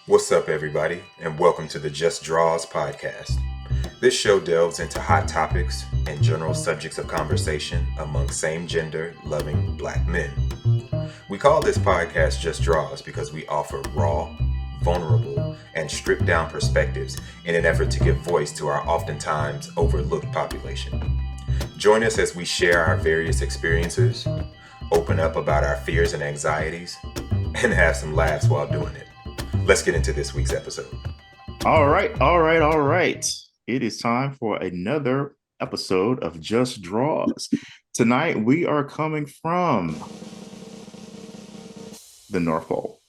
What's up, everybody, and welcome to the Just Draws podcast. This show delves into hot topics and general subjects of conversation among same gender loving black men. We call this podcast Just Draws because we offer raw, vulnerable, and stripped down perspectives in an effort to give voice to our oftentimes overlooked population. Join us as we share our various experiences, open up about our fears and anxieties, and have some laughs while doing it. Let's get into this week's episode. All right. It is time for another episode of Just Draws. Tonight we are coming from the North Pole.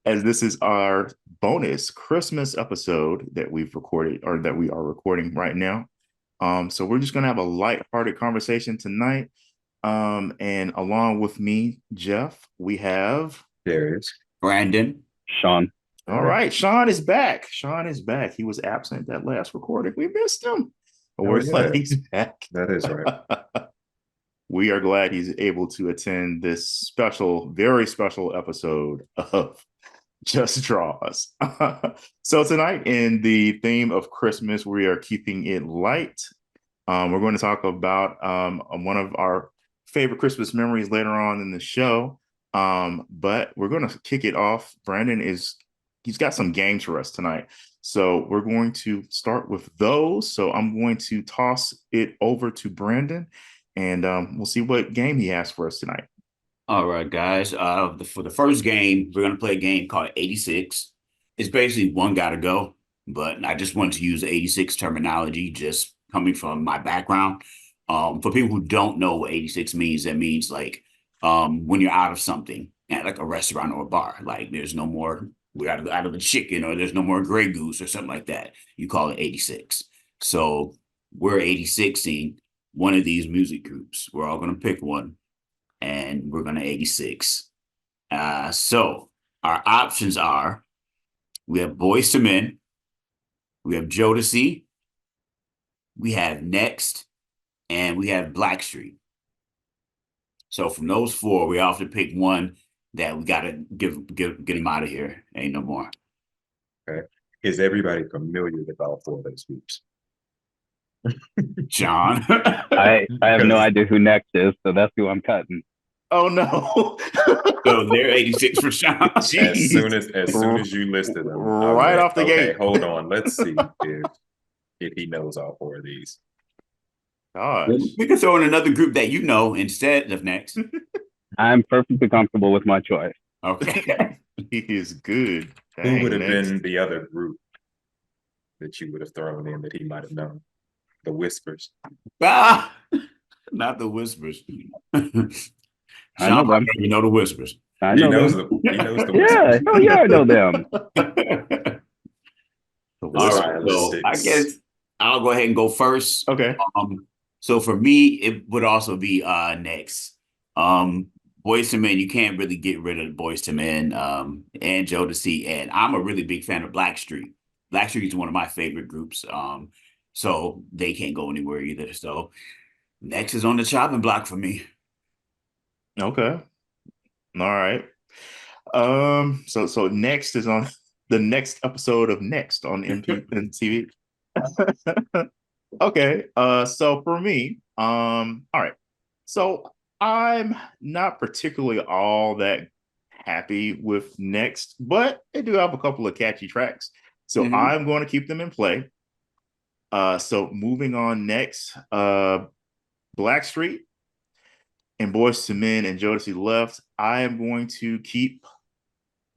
As this is our bonus Christmas episode that we've recorded or that we are recording right now. So we're just gonna have a light-hearted conversation tonight. And along with me, Jeff, we have Darius, Brandon, Sean. All right, Sean is back. He was absent that last recording. We missed him. But we're glad he's back. That is right. We are glad he's able to attend this special, very special episode of Just Draws. So tonight, in the theme of Christmas, we are keeping it light. We're going to talk about one of our favorite Christmas memories later on in the show. But we're going to kick it off. He's got some games for us tonight. So we're going to start with those. So I'm going to toss it over to Brandon and we'll see what game he has for us tonight. All right, guys. For the first game, we're going to play a game called 86. It's basically one gotta go, but I just wanted to use 86 terminology just coming from my background. For people who don't know what 86 means, that means like when you're out of something at like a restaurant or a bar, like there's no more, we're out of the chicken or there's no more Grey Goose or something like that. You call it 86. So we're 86ing one of these music groups. We're all going to pick one and we're going to 86. So our options are, we have Boys to Men, we have Jodeci, we have Next, and we have Blackstreet. So from those four, we have to pick one that we got to get him out of here. Ain't no more. Okay. Is everybody familiar with all four of those groups? John. I have no idea who Next is, so that's who I'm cutting. Oh no. So they're 86 for Sean. As soon as you listed them. Right off the gate. Hold on. Let's see if he knows all four of these. Gosh. We can throw in another group that you know instead of Next. I'm perfectly comfortable with my choice. Okay. He is good. Who would have been the other group that you would have thrown in that he might have known? The Whispers. Not the Whispers. I know them. You know the Whispers. I know He knows them. the Yeah, Whispers. oh yeah, I know them. All right, so I guess I'll go ahead and go first. Okay. So for me, it would also be Next. Boys to Men, you can't really get rid of Boys to Men and Jodeci, and I'm a really big fan of Blackstreet. Blackstreet is one of my favorite groups, so they can't go anywhere either. So Next is on the chopping block for me. Okay. All right. So Next is on the next episode of Next on MTV. Okay. So for me, all right. So I'm not particularly all that happy with Next, but they do have a couple of catchy tracks. So I'm going to keep them in play. So moving on next, Blackstreet and Boys to Men and Jodeci left. I am going to keep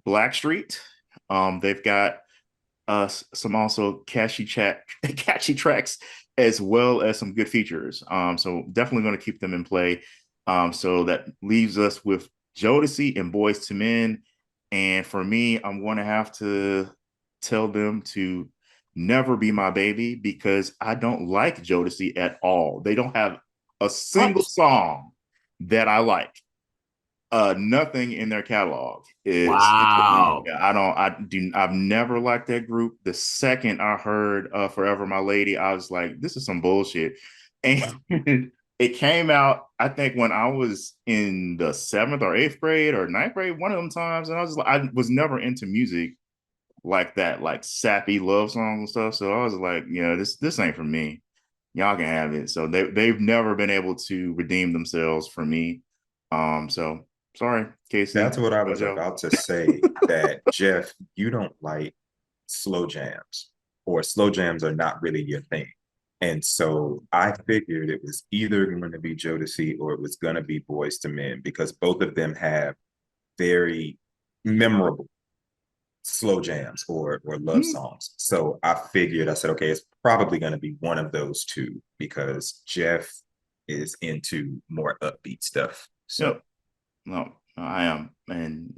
Blackstreet. They've got some also catchy tracks as well as some good features. So definitely going to keep them in play. So that leaves us with Jodeci and Boys to Men. And for me, I'm going to have to tell them to never be my baby because I don't like Jodeci at all. They don't have a single song that I like. Nothing in their catalog is Wow. I've never liked that group. The second I heard Forever My Lady, I was like, this is some bullshit. And It came out, I think, when I was in the 7th or 8th grade or 9th grade, one of them times, and I was never into music like that, like sappy love songs and stuff. So I was like, this ain't for me. Y'all can have it. So they've never been able to redeem themselves for me. So sorry, Casey. That's what I was Joe. about to say. That Jeff, you don't like slow jams, or slow jams are not really your thing. And so I figured it was either going to be Jodeci or it was going to be Boys to Men, because both of them have very memorable slow jams or love songs. So I said, okay, it's probably going to be one of those two, because Jeff is into more upbeat stuff. So Yep. No, I am. And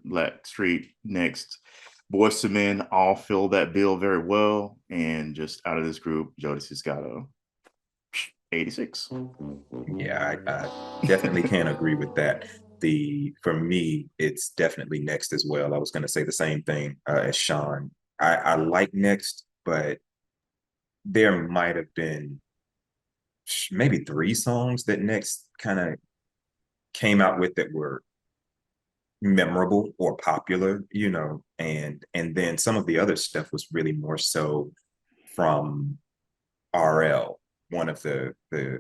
Black Street next. Boys to Men all fill that bill very well. And just out of this group, Jodeci's got a 86. yeah, I definitely can't agree with that. For me, it's definitely Next as well. I was going to say the same thing as Sean. I like Next, but there might have been maybe 3 songs that Next kind of came out with that were memorable or popular, and then some of the other stuff was really more so from RL, one of the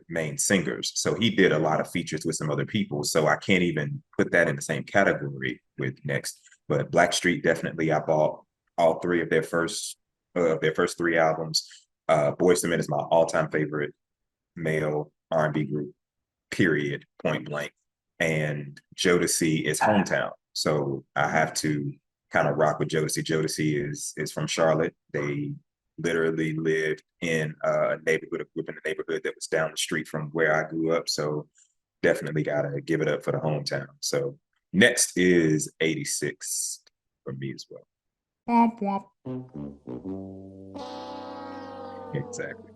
main singers. So he did a lot of features with some other people. So I can't even put that in the same category with Next. But Blackstreet, definitely, I bought all 3 of their first 3 albums. Boyz II Men is my all-time favorite male R&B group, period, point blank. And Jodeci is Hometown. So I have to kind of rock with Jodeci. Jodeci is from Charlotte. They literally lived in a neighborhood that was down the street from where I grew up. So definitely gotta give it up for the hometown. So Next is 86 for me as well. Womp womp. Exactly.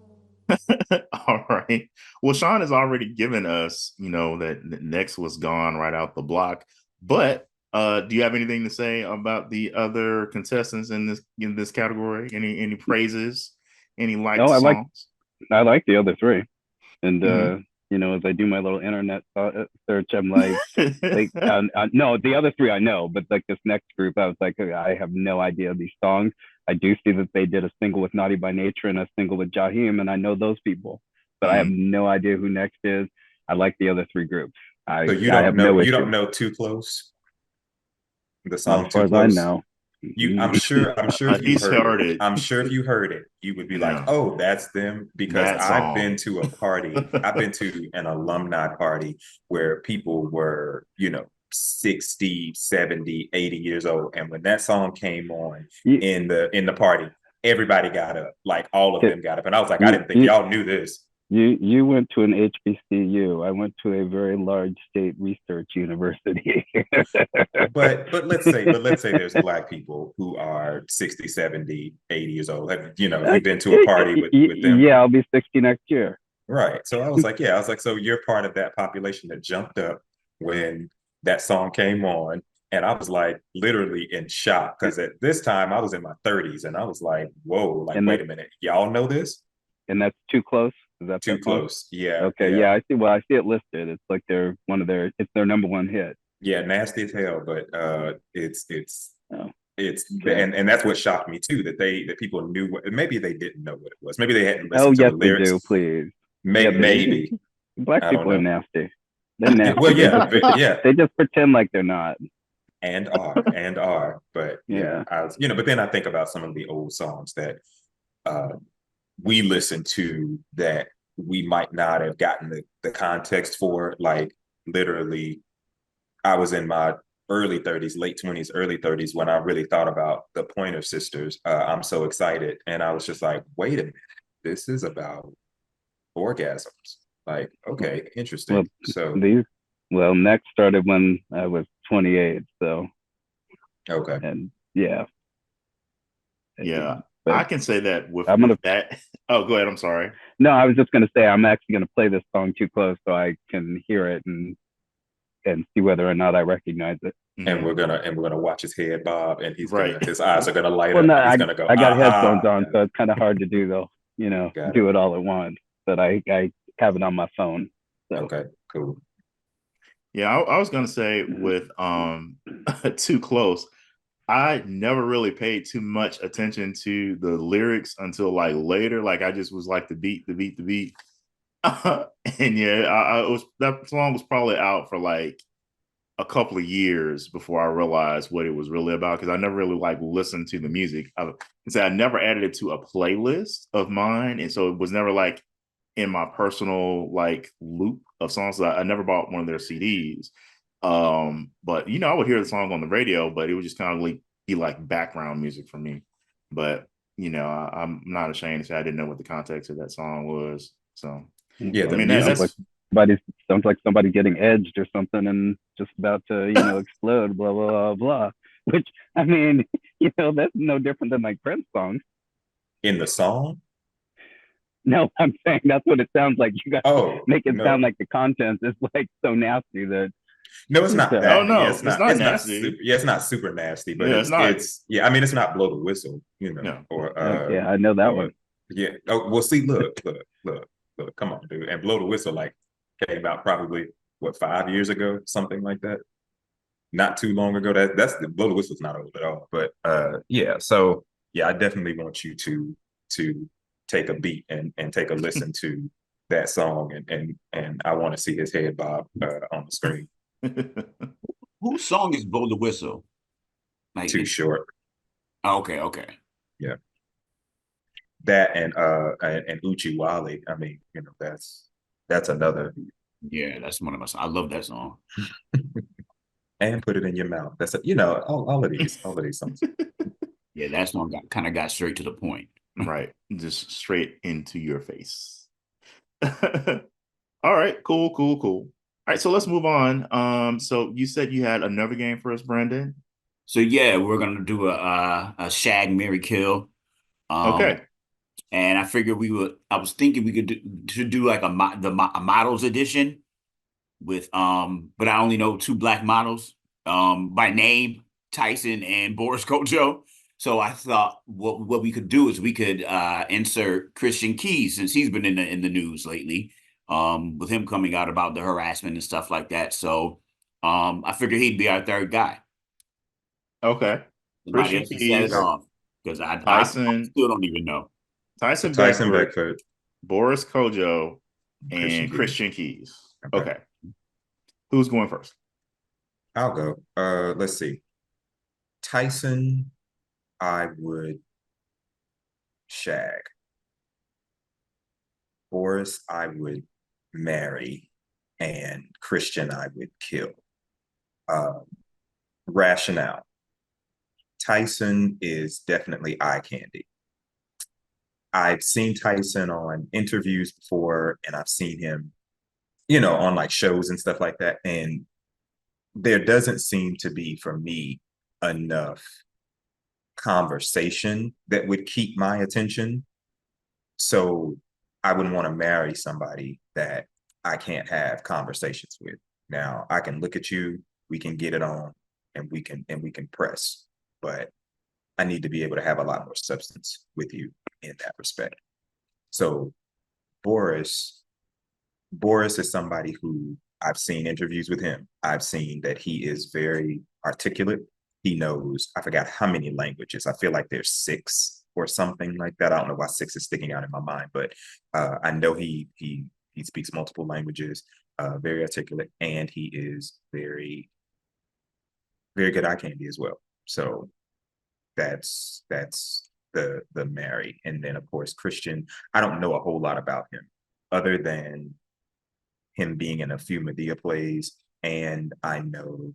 All right. Well, Sean has already given us, that Next was gone right out the block. But do you have anything to say about the other contestants in this category? Any praises? Any liked songs? I like the other 3, and as I do my little internet search, I'm like, no, the other 3 I know, but like this next group, I was like, I have no idea these songs. I do see that they did a single with Naughty by Nature and a single with Jaheim, and I know those people, but I have no idea who Next is. I like the other 3 groups. So you don't know you don't know Too Close? The song Too Close? I know. I'm sure if you heard it. I'm sure if you heard it, you would be like, oh, that's them. Because I've been to a party, I've been to an alumni party where people were, 60, 70, 80 years old. And when that song came on in the party, everybody got up, like all of them got up. And I was like, I didn't think y'all knew this. You went to an HBCU. I went to a very large state research university. but let's say there's Black people who are 60, 70, 80 years old. We've been to a party with them. Yeah, I'll be 60 next year. Right. So I was like, so you're part of that population that jumped up when that song came on. And I was like literally in shock, because at this time I was in my 30s and I was like, whoa, wait a minute, y'all know this? And that's Too Close? Is that Too Close? Yeah. Okay. Yeah. I see. Well, I see it listed. It's like it's their number 1 hit. Yeah, nasty as hell, but it's and that's what shocked me too, that people knew maybe they didn't know what it was. Maybe they hadn't listened to the lyrics. They do, please. Maybe. Black people are nasty. They're nasty. Well, yeah. They just pretend like they're not. And are. But but then I think about some of the old songs that we listened to that we might not have gotten the context for. Like literally, I was in my early 30s, late 20s, early 30s when I really thought about the Pointer Sisters. I'm So Excited. And I was just like, wait a minute, this is about orgasms. Like, okay, interesting. Next started when I was 28. So, okay. And But I can say that with that. Oh, go ahead. I'm sorry. No, I was just going to say I'm actually going to play this song Too Close so I can hear it and see whether or not I recognize it. And we're gonna watch his head bob, and his eyes are gonna light up. No, he's gonna go. I got headphones on, so it's kind of hard to do though. Do it all at once. But I have it on my phone. So Okay, cool. Yeah, I was gonna say with Too Close, I never really paid too much attention to the lyrics until like later. Like I just was like the beat, the beat, the beat. And yeah, I was that song was probably out for like a couple of years before I realized what it was really about because I never really like listened to the music. I never added it to a playlist of mine, and so it was never like in my personal like loop of songs. I never bought one of their CDs. But I would hear the song on the radio, but it would just kind of like be like background music for me. But I'm not ashamed to say I didn't know what the context of that song was. So Yeah, I the mean music. that's sounds like somebody getting edged or something and just about to, explode, blah, blah, blah, blah. Which, I mean, that's no different than like Prince songs. In the song? No, I'm saying that's what it sounds like. You guys make it no. sound like the content is like so nasty that No, it's not that. Oh no, Yeah, it's not nasty. Super, yeah, it's not super nasty, but Yeah, it's not. I mean, it's not blow the whistle, Yeah. or yeah, I know that one. Yeah. Oh, well, see, look, come on, dude, and blow the whistle like came out probably what 5 years ago, something like that. Not too long ago. That's the blow the whistle's not old at all, but yeah. So yeah, I definitely want you to take a beat and take a listen to that song, and I want to see his head bob on the screen. Whose song is Blow the Whistle? Like Too Short. Okay. Yeah. That and Uchi Wally. I mean, that's another. Yeah, that's one of my songs. I love that song. And Put It in Your Mouth. That's all of these songs. Yeah, that song got straight to the point. Right. Just straight into your face. All right, cool. All right, so let's move on. So you said you had another game for us, Brandon. So yeah, we're gonna do a shag, marry, kill. Okay. And I figured I was thinking we could do like a models edition with but I only know 2 black models by name, Tyson and Boris Kojo. So I thought what we could do is we could insert Christian Keys, since he's been in the news lately, with him coming out about the harassment and stuff like that. So I figured he'd be our third guy. Okay. Somebody else to set it off, because I still don't even know. Tyson Beckford, Boris Kojo, and Christian Keys. Okay. Who's going first? I'll go. Let's see. Tyson, I would shag. Boris, I would marry. And Christian, I would kill. Rationale. Tyson is definitely eye candy. I've seen Tyson on interviews before, and I've seen him, on like shows and stuff like that. And there doesn't seem to be, for me, enough conversation that would keep my attention. So I wouldn't want to marry somebody that I can't have conversations with. Now I can look at you, we can get it on, and we can press, but I need to be able to have a lot more substance with you in that respect. So Boris is somebody who I've seen interviews with him. I've seen that he is very articulate. He knows, I forgot how many languages. I feel like there's 6 or something like that. I don't know why 6 is sticking out in my mind, but I know he speaks multiple languages, very articulate, and he is very, very good eye candy as well. So that's the marry. And then of course Christian, I don't know a whole lot about him other than him being in a few Medea plays, and I know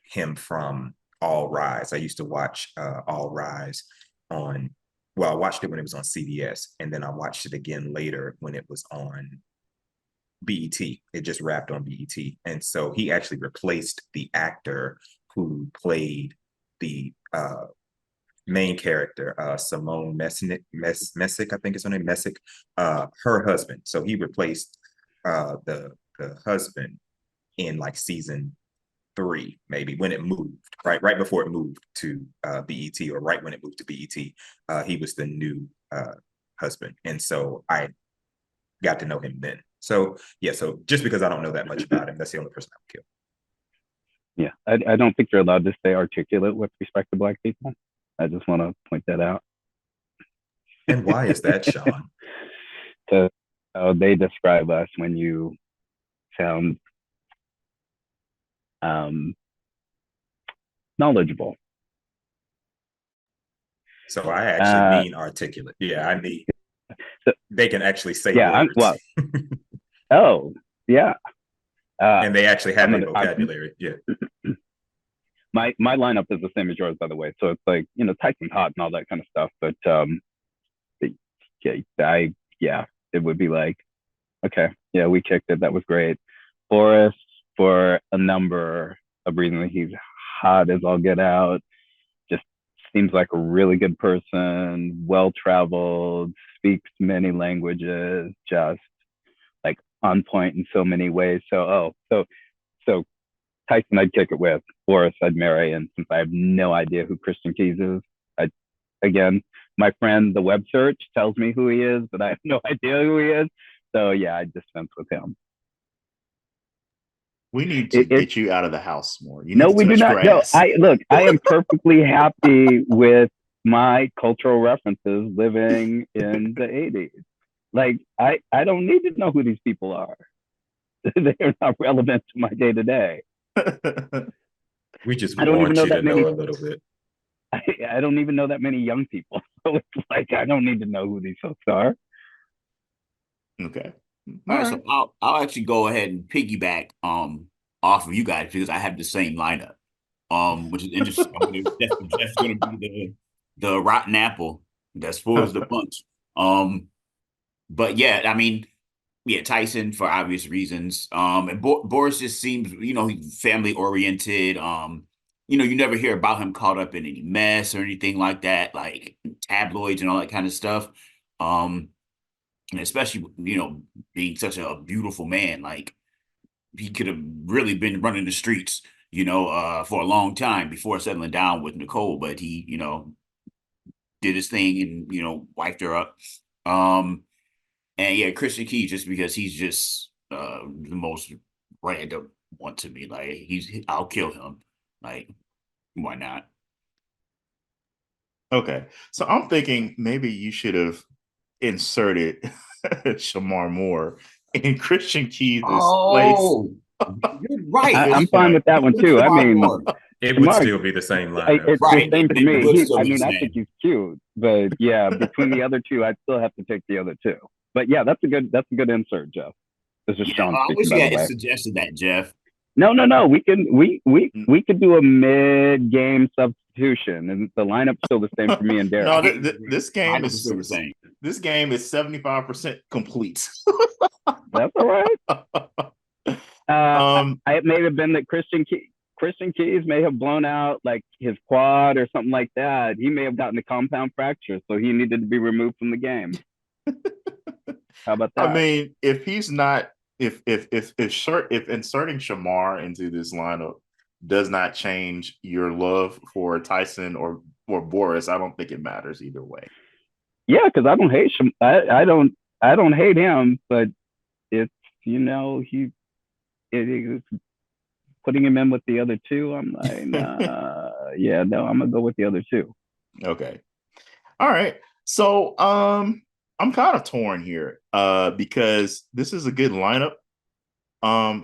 him from All Rise. I used to watch All Rise I watched it when it was on CBS, and then I watched it again later when it was on BET. It just wrapped on BET. And so he actually replaced the actor who played the main character, Simone Messick, I think is her name, Messick, her husband. So he replaced the husband in like season 3, maybe, when it moved, right before it moved to BET, or right when it moved to BET. He was the new husband, and so I got to know him then. So yeah, so just because I don't know that much about him, that's the only person I would kill. Yeah, I don't think you're allowed to stay articulate with respect to Black people. I just want to point that out. And why is that, Sean? So they describe us when you sound knowledgeable. So I actually mean articulate. Yeah, I need. So, they can actually say yeah, words. Oh, yeah. And they actually have a vocabulary. Yeah. My lineup is the same as yours, by the way. So it's like, Tyson's hot and all that kind of stuff. But it would be like, okay, yeah, we kicked it. That was great. Boris, for a number of reasons, he's hot as all get out. Just seems like a really good person, well-traveled, speaks many languages, just like on point in so many ways. So Tyson I'd kick it with. Boris I'd marry. And since I have no idea who Christian Keys is, again, my friend, the web search tells me who he is, but I have no idea who he is. So yeah, I'd dispense with him. We need to get you out of the house more. No, we do not. No, I am perfectly happy with my cultural references living in the 80s. Like, I don't need to know who these people are. They're not relevant to my day to day. We just want you to know a little bit. I don't even know that many young people. So it's like, I don't need to know who these folks are. Okay. All right, so I'll actually go ahead and piggyback off of you guys because I have the same lineup. Which is interesting. I mean, that's going to be the rotten apple that spoils the bunch. But yeah, I mean, yeah, Tyson for obvious reasons. And Boris just seems, he's family oriented. You never hear about him caught up in any mess or anything like that, like tabloids and all that kind of stuff. And especially, being such a beautiful man, like he could have really been running the streets, for a long time before settling down with Nicole, but he, did his thing and, wiped her up. And yeah, Christian Key, just because he's just the most random one to me. Like I'll kill him. Like, why not? Okay. So I'm thinking maybe you should have inserted Shamar Moore in Christian Keys' place. You're right. I'm fine with that one too. I mean, it would still be the same lineup. It's right. the same for me. I think he's cute, but yeah, between the other two, I'd still have to take the other two. But yeah, that's a good insert, Jeff. This is Sean I wish speaking, you had suggested that, Jeff. No. We could do a mid-game substitution, and the lineup's still the same for me and Derek. No, this game is still the same. This game is 75% complete. That's all right. It may have been that Christian Keys may have blown out like his quad or something like that. He may have gotten a compound fracture, so he needed to be removed from the game. How about that? I mean, if he's not, if inserting Shamar into this lineup does not change your love for Tyson or Boris, I don't think it matters either way. Yeah, because I don't hate I don't hate him, but it's it putting him in with the other two. I'm like, nah, yeah, no, I'm gonna go with the other two. Okay, all right. So I'm kind of torn here because this is a good lineup.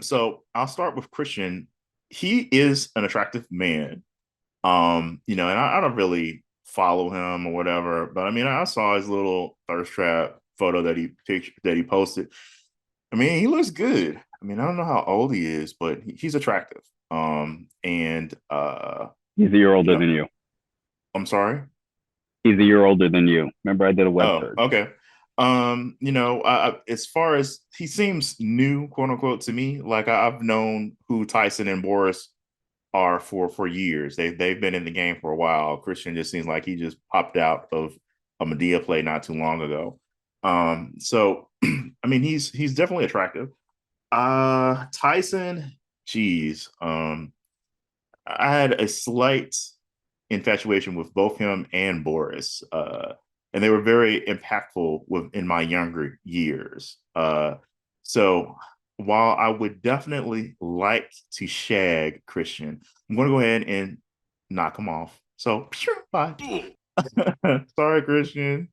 So I'll start with Christian. He is an attractive man. And I don't really follow him or whatever, but I mean, I saw his little thirst trap photo that he posted. I mean, he looks good. I mean, I don't know how old he is, but he's attractive. And he's a year older than you. I'm sorry? He's a year older than you. Remember, I did a web search. Okay. As far as he seems new, quote unquote, to me, like I've known who Tyson and Boris are for years. They've been in the game for a while. Christian just seems like he just popped out of a Medea play not too long ago. So I mean, he's definitely attractive. Tyson, geez, I had a slight infatuation with both him and Boris, and they were very impactful in my younger years. So while I would definitely like to shag Christian, I'm going to go ahead and knock him off. So bye. Sorry, Christian.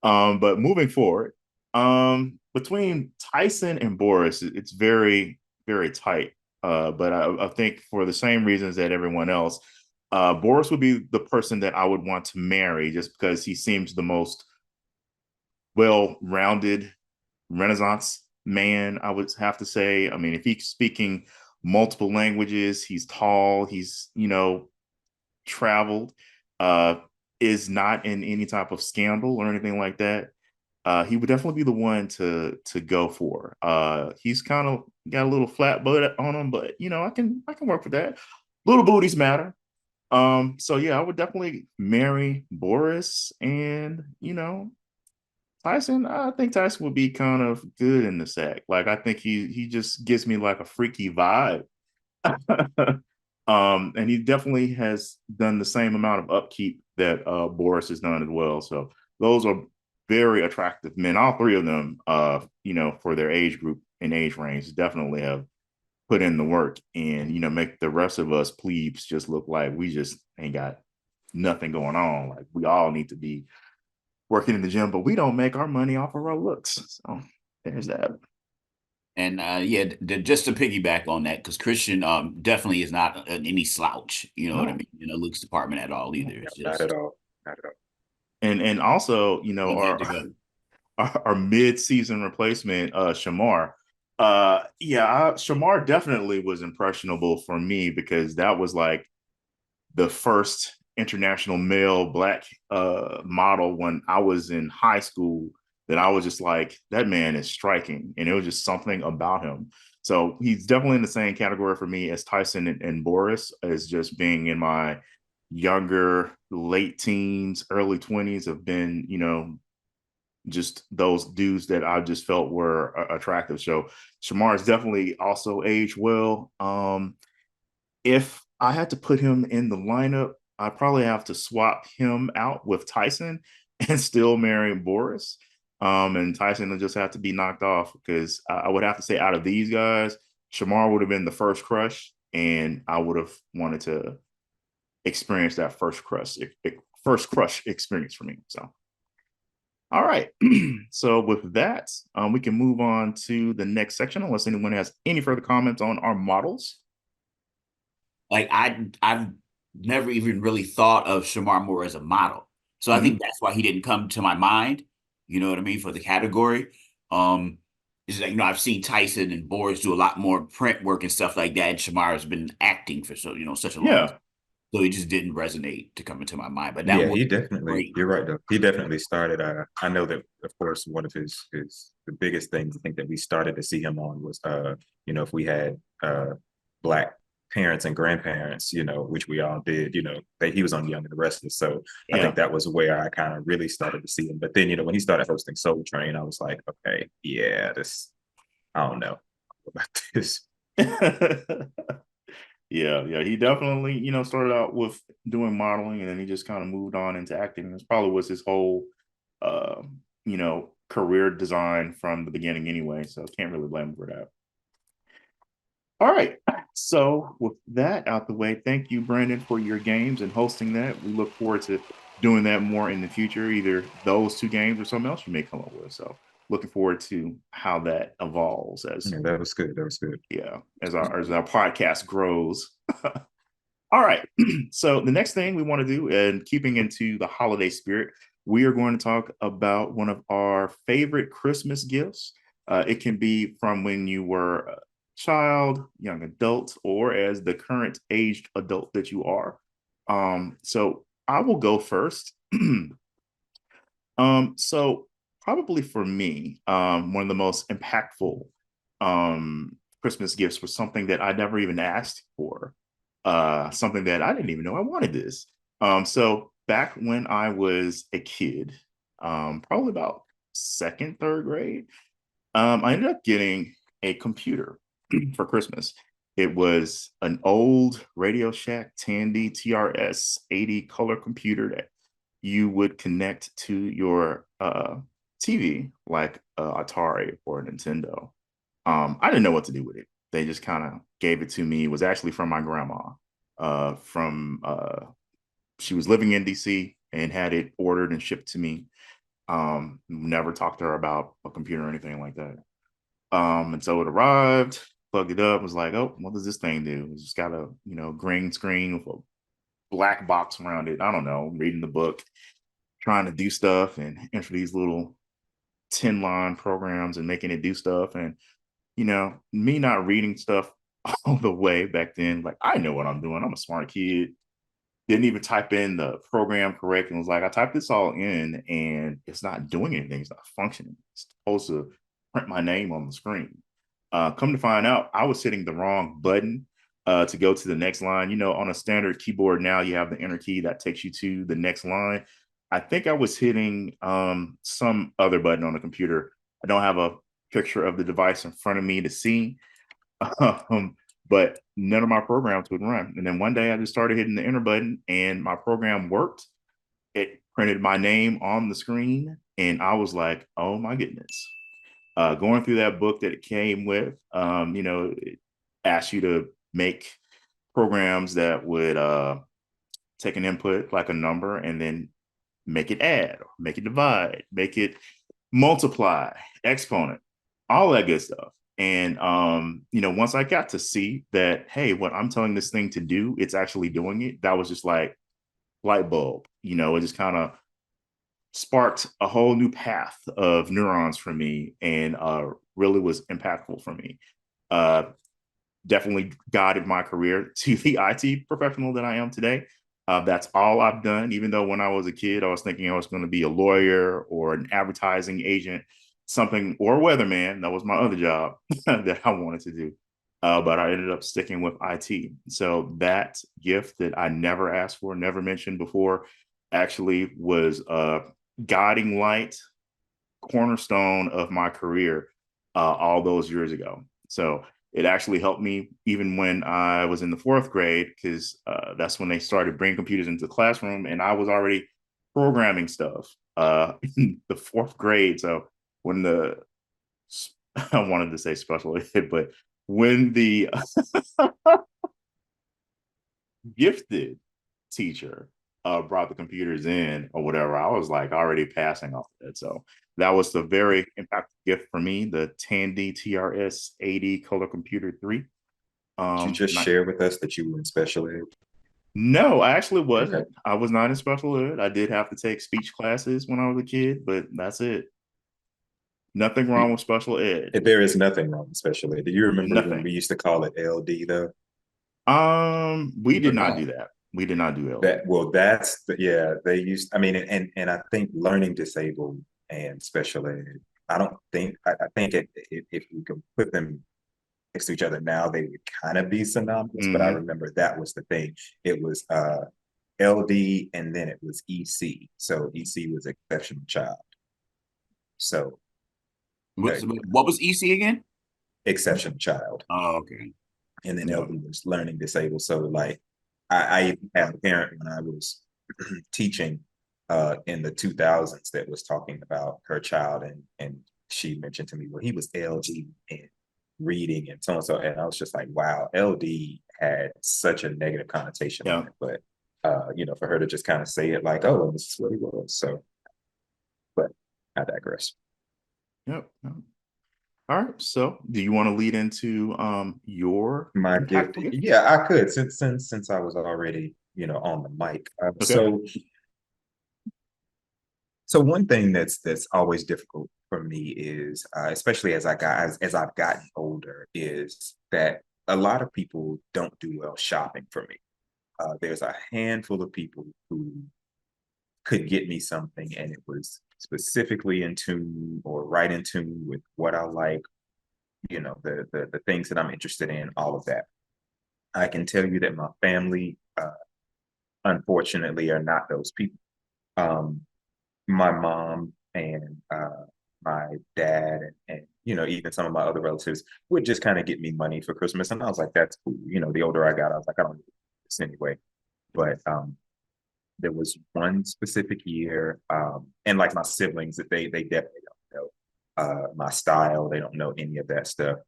But moving forward, between Tyson and Boris, it's very, very tight. But I think for the same reasons that everyone else, Boris would be the person that I would want to marry just because he seems the most well-rounded Renaissance man, I would have to say. I mean, if he's speaking multiple languages, he's tall, he's, traveled, uh, is not in any type of scandal or anything like that. He would definitely be the one to go for. He's kind of got a little flat butt on him, but I can work with that. Little booties matter. So yeah, I would definitely marry Boris and Tyson. I think Tyson would be kind of good in the sack. Like I think he just gives me like a freaky vibe. And he definitely has done the same amount of upkeep that Boris has done as well. So those are very attractive men. All three of them, for their age group and age range, definitely have put in the work and make the rest of us plebes just look like we just ain't got nothing going on. Like we all need to be working in the gym, but we don't make our money off of our looks. So there's that. And yeah, just to piggyback on that, because Christian definitely is not any slouch, you know what I mean, in the looks department at all either. It's Not just at all. Not at all. And also, he good to go. our mid-season replacement, Shamar. Shamar definitely was impressionable for me because that was like the first international male black model when I was in high school that I was just like, that man is striking. And it was just something about him. So he's definitely in the same category for me as Tyson and Boris, as just being in my younger, late teens, early 20s have been, just those dudes that I just felt were attractive. So Shamar is definitely also aged well. If I had to put him in the lineup, I'd probably have to swap him out with Tyson and still marry Boris. And Tyson would just have to be knocked off because I would have to say out of these guys, Shamar would have been the first crush, and I would have wanted to experience that first crush experience for me. So, all right. So with that, we can move on to the next section unless anyone has any further comments on our models. Like I've never even really thought of Shamar Moore as a model. So I think that's why he didn't come to my mind. You know what I mean? For the category. Is that, I've seen Tyson and Boris do a lot more print work and stuff like that. And Shamar has been acting for such a long time. So it just didn't resonate to come into my mind. But that Yeah, was he definitely, great. you're right though. He definitely started. I know that of course one of his the biggest things I think that we started to see him on was if we had black parents and grandparents, which we all did, that he was on Young and the Restless. So I think that was where I kind of really started to see him. But then, when he started hosting Soul Train, I was like, okay, yeah, I don't know about this. Yeah, he definitely, started out with doing modeling and then he just kind of moved on into acting. This probably was his whole, career design from the beginning anyway. So can't really blame him for that. All right. So with that out the way, thank you, Brandon, for your games and hosting that. We look forward to doing that more in the future, either those two games or something else you may come up with. So looking forward to how that evolves that was good. That was good. Yeah, as our podcast grows. All right. So the next thing we want to do, and keeping into the holiday spirit, we are going to talk about one of our favorite Christmas gifts. It can be from when you were a child, young adult, or as the current aged adult that you are. So I will go first. So probably for me, one of the most impactful Christmas gifts was something that I never even asked for, something that I didn't even know I wanted this. So back when I was a kid, probably about second, third grade, I ended up getting a computer for Christmas. It was an old Radio Shack Tandy TRS 80 color computer that you would connect to your TV, like Atari or Nintendo. I didn't know what to do with it. They just kind of gave it to me. It was actually from my grandma. From She was living in DC and had it ordered and shipped to me. Never talked to her about a computer or anything like that. And so it arrived, plugged it up, was like, oh, what does this thing do? It's just got a, green screen with a black box around it. I don't know, reading the book, trying to do stuff and enter these little 10-line programs and making it do stuff. And, me not reading stuff all the way back then, like, I know what I'm doing. I'm a smart kid. Didn't even type in the program correct and was like, I typed this all in and it's not doing anything. It's not functioning. It's supposed to print my name on the screen. Come to find out, I was hitting the wrong button to go to the next line. On a standard keyboard now, you have the enter key that takes you to the next line. I think I was hitting some other button on the computer. I don't have a picture of the device in front of me to see, but none of my programs would run. And then one day I just started hitting the enter button and my program worked. It printed my name on the screen and I was like, oh my goodness. Going through that book that it came with, it asked you to make programs that would take an input like a number and then make it add, or make it divide, make it multiply, exponent, all that good stuff. And once I got to see that, hey, what I'm telling this thing to do, it's actually doing it, that was just like light bulb. It just kind of sparked a whole new path of neurons for me and really was impactful for me. Definitely guided my career to the IT professional that I am today. That's all I've done, even though when I was a kid, I was thinking I was going to be a lawyer or an advertising agent, something, or a weatherman. That was my other job that I wanted to do. But I ended up sticking with IT. So that gift that I never asked for, never mentioned before, actually was a guiding light, cornerstone of my career all those years ago. So it actually helped me even when I was in the fourth grade, because that's when they started bringing computers into the classroom, and I was already programming stuff in the fourth grade. So when I wanted to say special ed, but when the gifted teacher brought the computers in or whatever, I was like already passing off that. So that was the very impactful gift for me, the Tandy TRS 80 Color Computer 3. Did you just share with us that you were in special ed? No, I actually wasn't. Okay. I was not in special ed. I did have to take speech classes when I was a kid, but that's it. Nothing wrong with special ed. There is nothing wrong with special ed. Do you remember when we used to call it LD though? We did not do that. We did not do LD. They used, I mean, and I think learning disabled and special ed, I think if you can put them next to each other now, they would kind of be synonymous, but I remember that was the thing. It was LD and then it was EC. So EC was exceptional child. So what was EC again? Exceptional child. Oh, okay. And then LD was learning disabled. So like I had a parent when I was teaching in the 2000s that was talking about her child, and she mentioned to me, well, he was LD and reading and so and so, and I was just like, wow, LD had such a negative connotation on it, but for her to just kind of say it like, oh, this is what he was. So, but I digress. Yep. All right. So, do you want to lead into my gift? Yeah, I could since I was already on the mic. Okay. So one thing that's always difficult for me is, especially as I've gotten older, is that a lot of people don't do well shopping for me. There's a handful of people who could get me something and it was specifically in tune or right in tune with what I like, the things that I'm interested in, all of that. I can tell you that my family, unfortunately, are not those people. My mom and my dad and even some of my other relatives would just kind of get me money for Christmas, and I was like, that's cool. The older I got, I was like, I don't need this anyway. But there was one specific year, and like my siblings, that they definitely don't know my style. They don't know any of that stuff.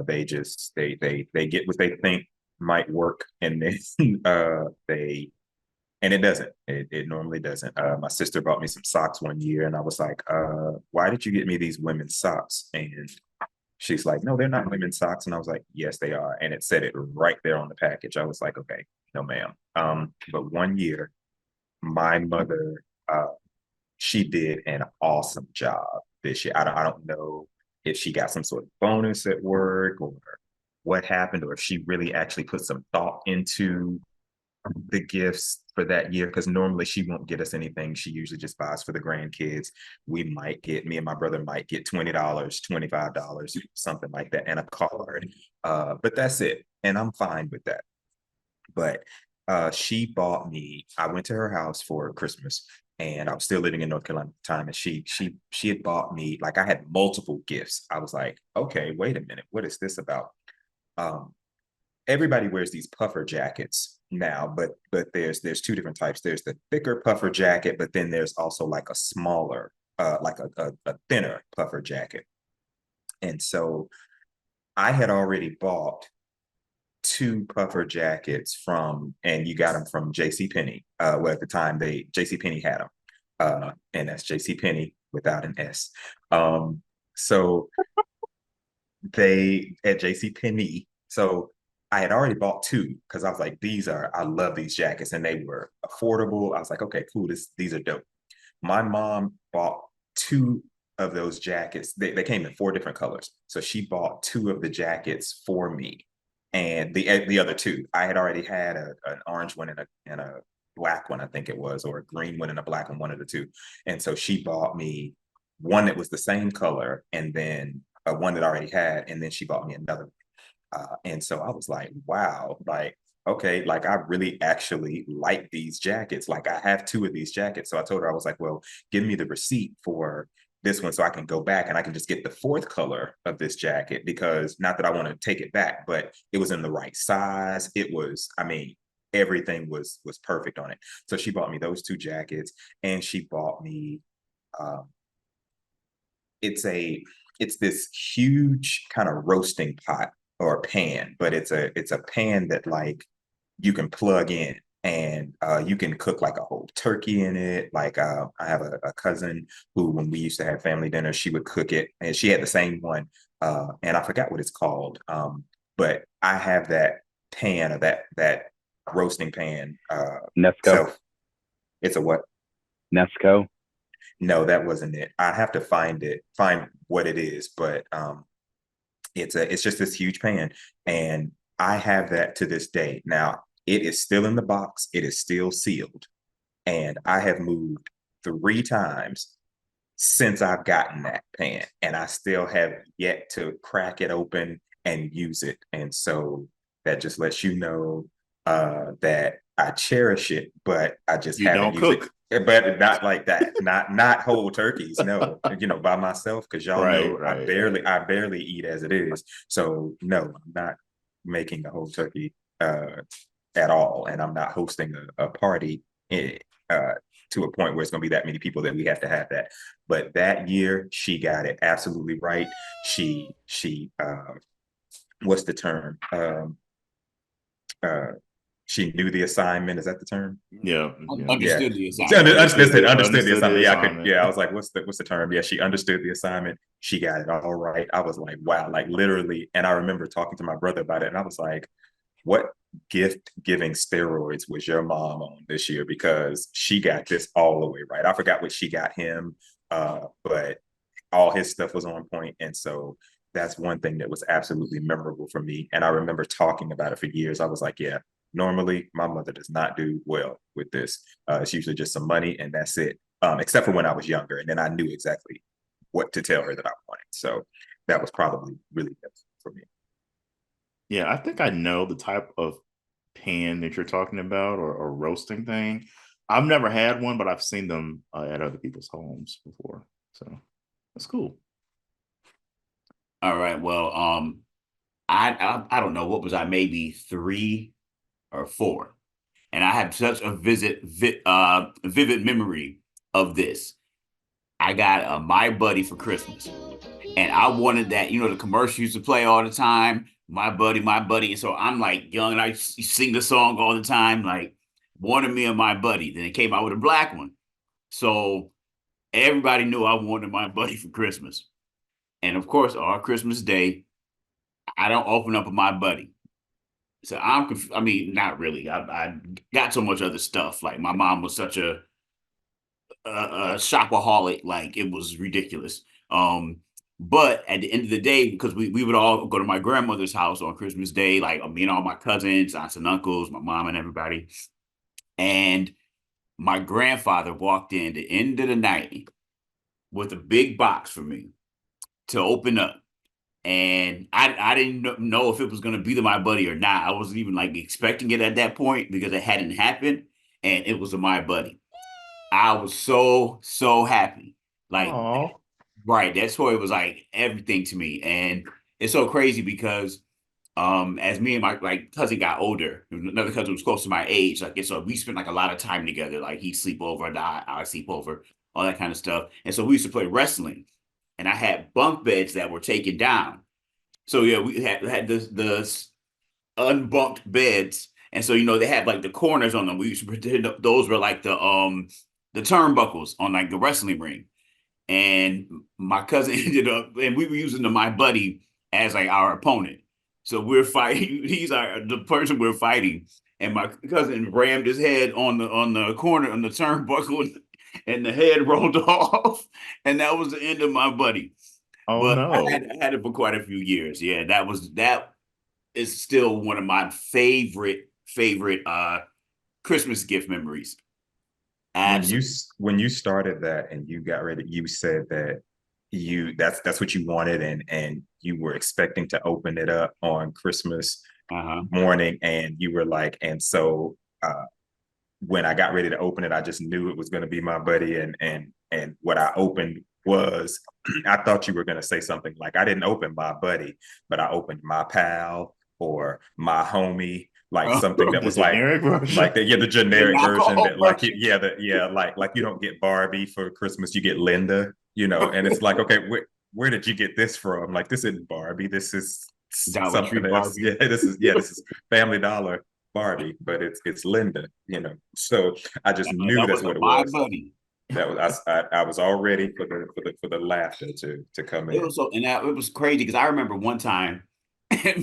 They just they get what they think might work, and then they and it doesn't. It normally doesn't. My sister bought me some socks one year, and I was like, why did you get me these women's socks? And she's like, no, they're not women's socks. And I was like, yes, they are. And it said it right there on the package. I was like, okay, no, ma'am. But one year, my mother, she did an awesome job this year. I don't know if she got some sort of bonus at work or what happened, or if she really actually put some thought into the gifts for that year, because normally she won't get us anything. She usually just buys for the grandkids. Me and my brother might get $20, $25, something like that, and a card. But that's it. And I'm fine with that. But she bought me, I went to her house for Christmas, and I was still living in North Carolina at the time. And she had bought me, like, I had multiple gifts. I was like, okay, wait a minute, what is this about? Everybody wears these puffer jackets now, but there's two different types. There's the thicker puffer jacket, but then there's also like a smaller, like a thinner puffer jacket. And so I had already bought 2 puffer jackets and you got them from JCPenney. Well, at the time JCPenney had them. And that's JCPenney without an S. So they at JCPenney. So I had already bought 2 because I was like, I love these jackets, and they were affordable. I was like, okay, cool. These are dope. My mom bought 2 of those jackets. They came in 4 different colors. So she bought 2 of the jackets for me. And the other 2, I had already had an orange one and a black one, I think it was, or a green one and a black one of the 2. And so she bought me one that was the same color, and then one that I already had, and then she bought me another. And so I was like, wow, like, okay, like I really actually like these jackets. Like I have 2 of these jackets. So I told her, I was like, well, give me the receipt for this one so I can go back and I can just get the 4th color of this jacket, because not that I want to take it back, but it was in the right size. It was, I mean, everything was perfect on it. So she bought me those 2 jackets, and she bought me, it's this huge kind of roasting pot or pan, but it's a pan that like you can plug in, and you can cook like a whole turkey in it. Like I have a cousin who, when we used to have family dinner, she would cook it, and she had the same one, and I forgot what it's called, but I have that pan, or that roasting pan. Nesco. So it's a what? Nesco. No, that wasn't it. I have to find what it is, but it's just this huge pan, and I have that to this day. Now, it is still in the box. It is still sealed, and I have moved 3 times since I've gotten that pan, and I still have yet to crack it open and use it. And so that just lets you know that I cherish it, but I just You haven't don't used cook. it. But not like that. Not whole turkeys. No, by myself, because y'all know Right. I barely eat as it is. So no, I'm not making a whole turkey at all, and I'm not hosting a party to a point where it's going to be that many people that we have to have that. But that year, she got it absolutely right. She what's the term? She knew the assignment. Is that the term? Yeah. Understood the She assignment. understood the assignment. Yeah, assignment. I was like, what's the term? Yeah, she understood the assignment. She got it all right. I was like, wow, like literally. And I remember talking to my brother about it, and I was like, what gift giving steroids was your mom on this year? Because she got this all the way right. I forgot what she got him, but all his stuff was on point. And so that's one thing that was absolutely memorable for me. And I remember talking about it for years. I was like, yeah, normally my mother does not do well with this. It's usually just some money, and that's it. Except for when I was younger, and then I knew exactly what to tell her that I wanted. So that was probably really helpful for me. Yeah, I think I know the type of pan that you're talking about, or roasting thing. I've never had one, but I've seen them at other people's homes before. So that's cool. All right. Well, I don't know, what was I, maybe 3 or 4, and I have such a vivid memory of this. I got My Buddy for Christmas, And I wanted that, the commercial used to play all the time, my buddy, my buddy. And so I'm like young and I sing the song all the time, like wanted me and my buddy. Then it came out with a black one. So everybody knew I wanted my buddy for Christmas. And of course, on Christmas Day, I don't open up with my buddy. So I mean, not really. I got so much other stuff. Like my mom was such a shopaholic, like it was ridiculous. But at the end of the day, because we would all go to my grandmother's house on Christmas Day, like me and all my cousins, aunts and uncles, my mom and everybody. And my grandfather walked in the end of the night with a big box for me to open up. And I didn't know if it was going to be my buddy or not. I wasn't even like expecting it at that point because it hadn't happened. And it was my buddy. I was so happy. Like, Oh, right. That toy was like everything to me. And it's so crazy because as me and my cousin got older, another cousin was close to my age, like so we spent like a lot of time together. Like he'd sleep over and I sleep over, all that kind of stuff. And so we used to play wrestling. And I had bunk beds that were taken down. So yeah, we had the unbunked beds. And so, they had like the corners on them. We used to pretend those were like the turnbuckles on like the wrestling ring. And my cousin ended up, and we were using my buddy as like our opponent. So we're fighting. He's the person we're fighting, and my cousin rammed his head on the corner on the turnbuckle, and the head rolled off, and that was the end of my buddy. oh But I no. had it for quite a few years. Yeah, that is still one of my favorite Christmas gift memories. when you Absolutely. when you started that and you got ready, you said that that's what you wanted, and you were expecting to open it up on Christmas Uh-huh. morning, and you were like, and so when I got ready to open it, I just knew it was going to be my buddy, and what I opened was I thought you were going to say something like, I didn't open my buddy, but I opened my pal or my homie, like something that The was like generic version. the The generic version knockoff that like version. like you don't get Barbie for Christmas, you get Linda, and it's like, okay, where did you get this from? Like, this isn't Barbie, this is Dollar Tree something else. Barbie. This is Family Dollar Barbie, but it's Linda, So I just knew That that's was what it my was. buddy. That was I was all ready for the laughter to come It in. was it was crazy because I remember one time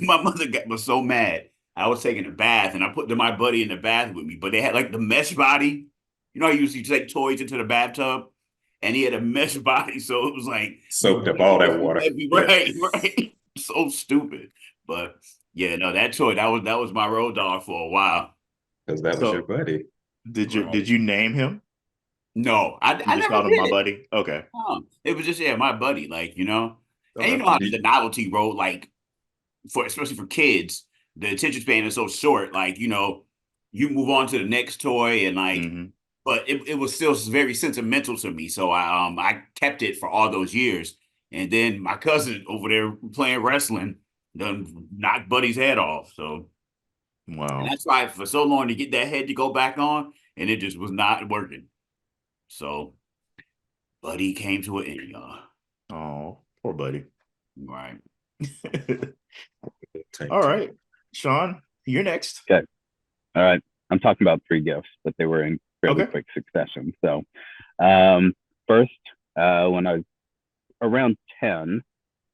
my mother was so mad. I was taking a bath and I put my buddy in the bath with me, but they had like the mesh body. You know, I used to take toys into the bathtub and he had a mesh body. So it was like, Soaked up all that water. Yeah, right, right. So stupid. But yeah, no, that toy, that was my road dog for a while. because that was your So buddy. did you name him? No, You I just never called him did my it. buddy? Okay. No, it was just my buddy, like and you Okay. know how the novelty road, like for especially for kids, the attention span is so short. Like you move on to the next toy, and like, Hmm. but it was still very sentimental to me. So I kept it for all those years, and then my cousin over there playing wrestling done knocked Buddy's head off. So and Wow. that's why for so long to get that head to go back on, and it just was not working. So Buddy came to an end, y'all. Oh, poor buddy. Right. All right. Sean, you're next. Okay. All right. I'm talking about three gifts, but they were in fairly Okay. quick succession. So, first, when I was around 10,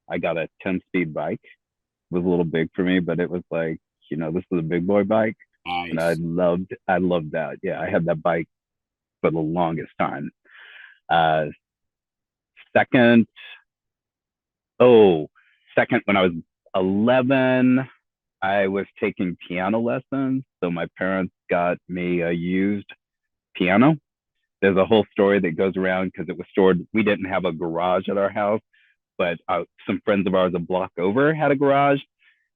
I got a 10-speed bike. It was a little big for me, but it was like, this is a big boy bike. And Nice. I loved that. Yeah, I had that bike for the longest time. Uh, second, second, when I was 11, I was taking piano lessons. So my parents got me a used piano. There's a whole story that goes around because it was stored. We didn't have a garage at our house, but some friends of ours a block over had a garage,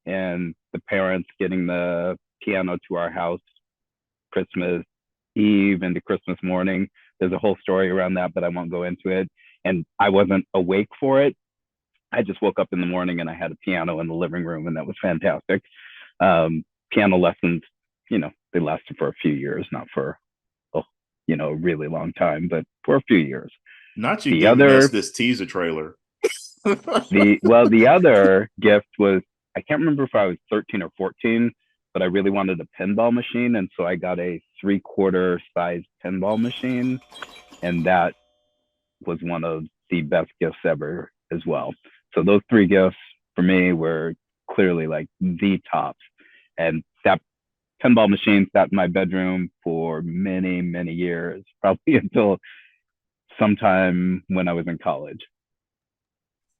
and the parents getting the piano to our house Christmas Eve into Christmas morning. There's a whole story around that, but I won't go into it. And I wasn't awake for it. I just woke up in the morning and I had a piano in the living room, and that was fantastic. Piano lessons, they lasted for a few years, not for a really long time, but for a few years. Not you The giving us other, this teaser trailer. The other gift was, I can't remember if I was 13 or 14, but I really wanted a pinball machine, and so I got a 3/4 size pinball machine, and that was one of the best gifts ever as well. So those three gifts for me were clearly like the tops. And that pinball machine sat in my bedroom for many, many years, probably until sometime when I was in college.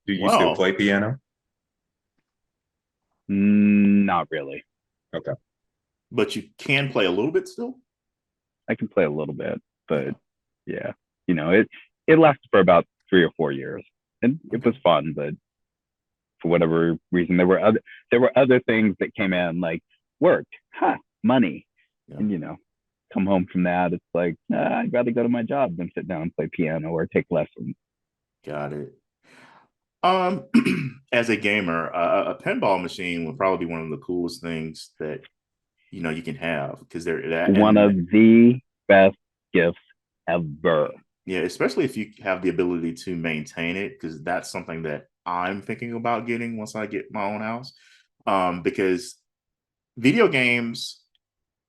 Do you still play piano? Not really. Okay. But you can play a little bit still? I can play a little bit, but yeah, it lasted for about 3 or 4 years, and it was fun. But for whatever reason, there were other things that came in, like work, money, and come home from that, it's like, I'd rather go to my job than sit down and play piano or take lessons. Got it. As a gamer, a pinball machine would probably be one of the coolest things that you can have, because they're one of the best gifts ever. Yeah, especially if you have the ability to maintain it, because that's something that I'm thinking about getting once I get my own house. Because video games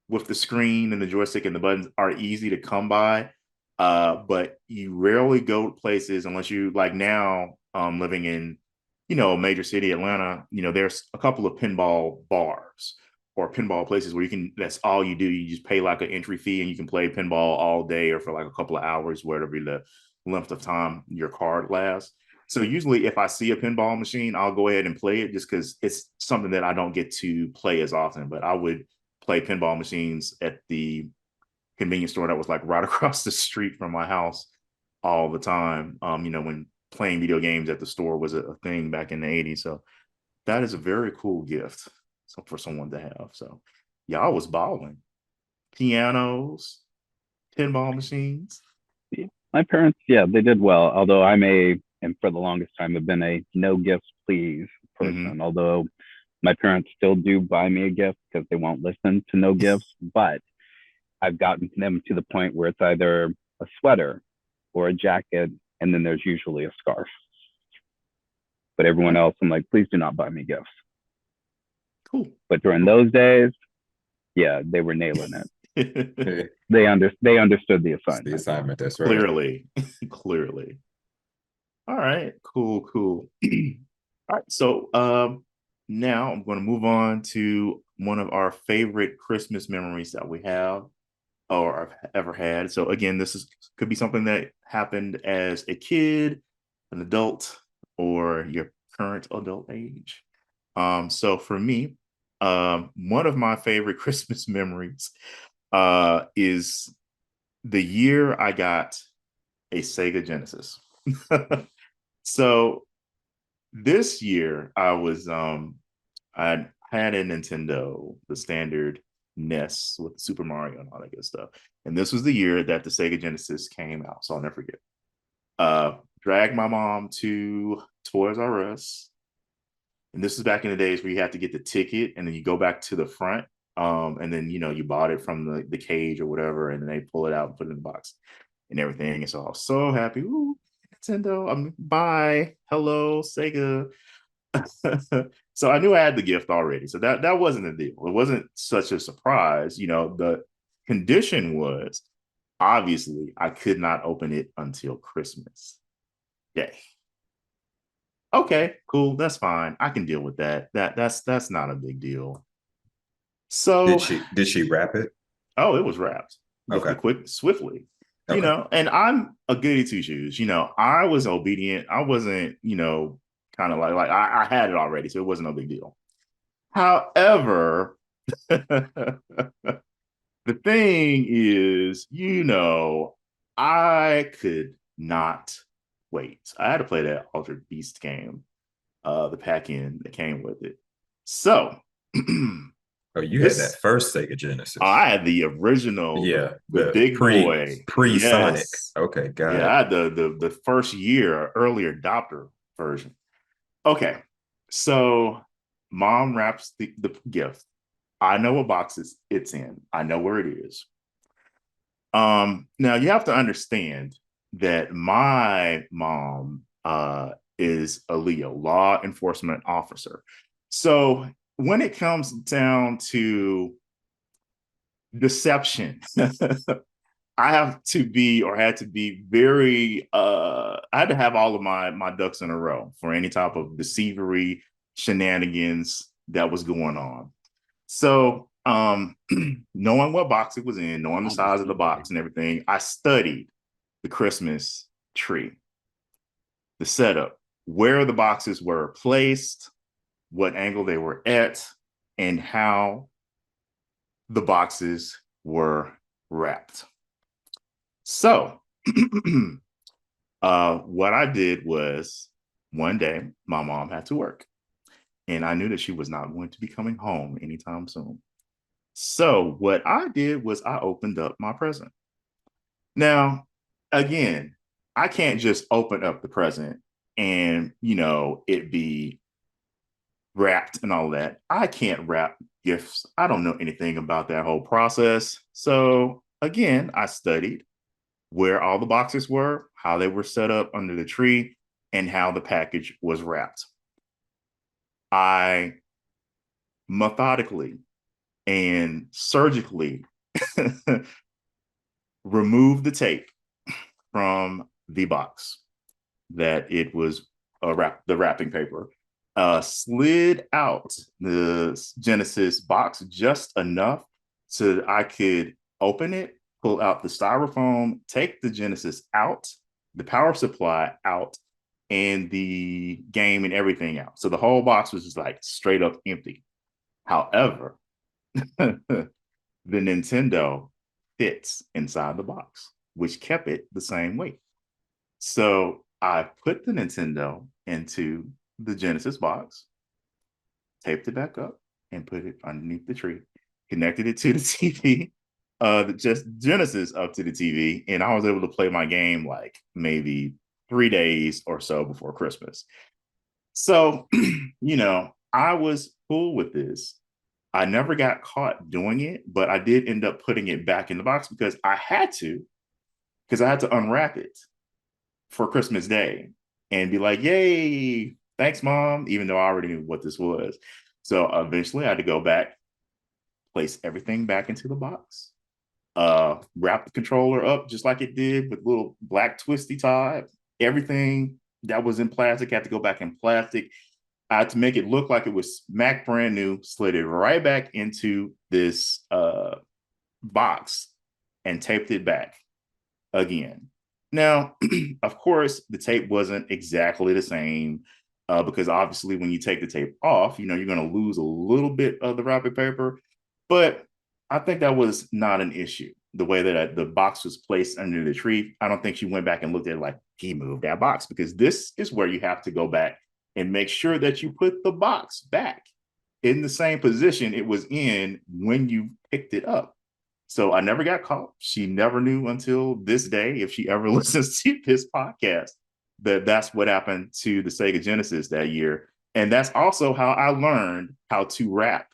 with the screen and the joystick and the buttons are easy to come by, but you rarely go places unless you, like now, living in a major city, Atlanta. There's a couple of pinball bars or pinball places where that's all you do. You just pay like an entry fee and you can play pinball all day or for like a couple of hours, whatever the length of time your card lasts. So usually if I see a pinball machine, I'll go ahead and play it, just because it's something that I don't get to play as often. But I would play pinball machines at the convenience store that was like right across the street from my house all the time. When playing video games at the store was a thing back in the 80s. So that is a very cool gift for someone to have. So y'all was balling. Pianos, pinball machines. My parents, they did well. Although and for the longest time, have been a no gifts please person. Mm-hmm. Although my parents still do buy me a gift because they won't listen to no gifts, but I've gotten them to the point where it's either a sweater or a jacket, and then there's usually a scarf. But everyone else, I'm like, please do not buy me gifts. Cool. But during those days, they were nailing it. They understood the assignment. The assignment, that's right. Clearly. All right, cool. All right, so now I'm going to move on to one of our favorite Christmas memories that we have or have ever had. So again, could be something that happened as a kid, an adult, or your current adult age. So for me, one of my favorite Christmas memories is the year I got a Sega Genesis. So this year I had a Nintendo, the standard NES with Super Mario and all that good stuff. And this was the year that the Sega Genesis came out. So I'll never forget. Dragged my mom to Toys R Us. And this is back in the days where you had to get the ticket and then you go back to the front. And then, you bought it from the cage or whatever, and then they pull it out and put it in the box and everything. And so I was so happy. Ooh, Nintendo, bye. Hello, Sega. So I knew I had the gift already. So that wasn't a deal. It wasn't such a surprise. The condition was, obviously, I could not open it until Christmas Day. Okay, cool. That's fine. I can deal with that. That's not a big deal. So did she wrap it? Oh, it was wrapped. Okay. Swiftly. Okay. And I'm a goody two shoes. I was obedient. I wasn't, kind of like I had it already, so it wasn't no big deal. However, the thing is, I could not wait. I had to play that Altered Beast game, the pack-in that came with it. So Oh, you had that first Sega Genesis. I had the original, the big boy. Pre-Sonic. Yes. Okay, got it. I had the first year, early adopter version. Okay, so mom wraps the gift. I know what box it's in. I know where it is. Now you have to understand that my mom is a Leo, law enforcement officer. So when it comes down to deception, I have to be or had to be very I had to have all of my ducks in a row for any type of deceivery shenanigans that was going on. So knowing what box it was in, knowing the size of the box and everything, I studied the Christmas tree, the setup, where the boxes were placed, what angle they were at, and how the boxes were wrapped. So what I did was one day my mom had to work, and I knew that she was not going to be coming home anytime soon. So what I did was I opened up my present. Now, again, I can't just open up the present and, it be wrapped and all that. I can't wrap gifts. I don't know anything about that whole process. So again, I studied where all the boxes were, how they were set up under the tree, and how the package was wrapped. I methodically and surgically removed the tape from the box that it was the wrapping paper, slid out the Genesis box just enough so that I could open it, pull out the styrofoam, take the Genesis out, the power supply out, and the game and everything out. So the whole box was just like straight up empty. However, the Nintendo fits inside the box, which kept it the same weight. So I put the Nintendo into the Genesis box, taped it back up, and put it underneath the tree, connected it to the TV, just Genesis up to the TV, and I was able to play my game like maybe 3 days or so before Christmas. So, I was cool with this. I never got caught doing it, but I did end up putting it back in the box because I had to unwrap it for Christmas Day and be like, yay, thanks, Mom, even though I already knew what this was. So eventually I had to go back, place everything back into the box, wrap the controller up just like it did with little black twisty tie. Everything that was in plastic had to go back in plastic. I had to make it look like it was smack brand new, slid it right back into this box and taped it back again. Now, of course, the tape wasn't exactly the same because obviously when you take the tape off, you're going to lose a little bit of the wrapping paper. But I think that was not an issue. The way that the box was placed under the tree, I don't think she went back and looked at it like, he moved that box, because this is where you have to go back and make sure that you put the box back in the same position it was in when you picked it up. So I never got caught. She never knew until this day, if she ever listens to this podcast, that that's what happened to the Sega Genesis that year. And that's also how I learned how to wrap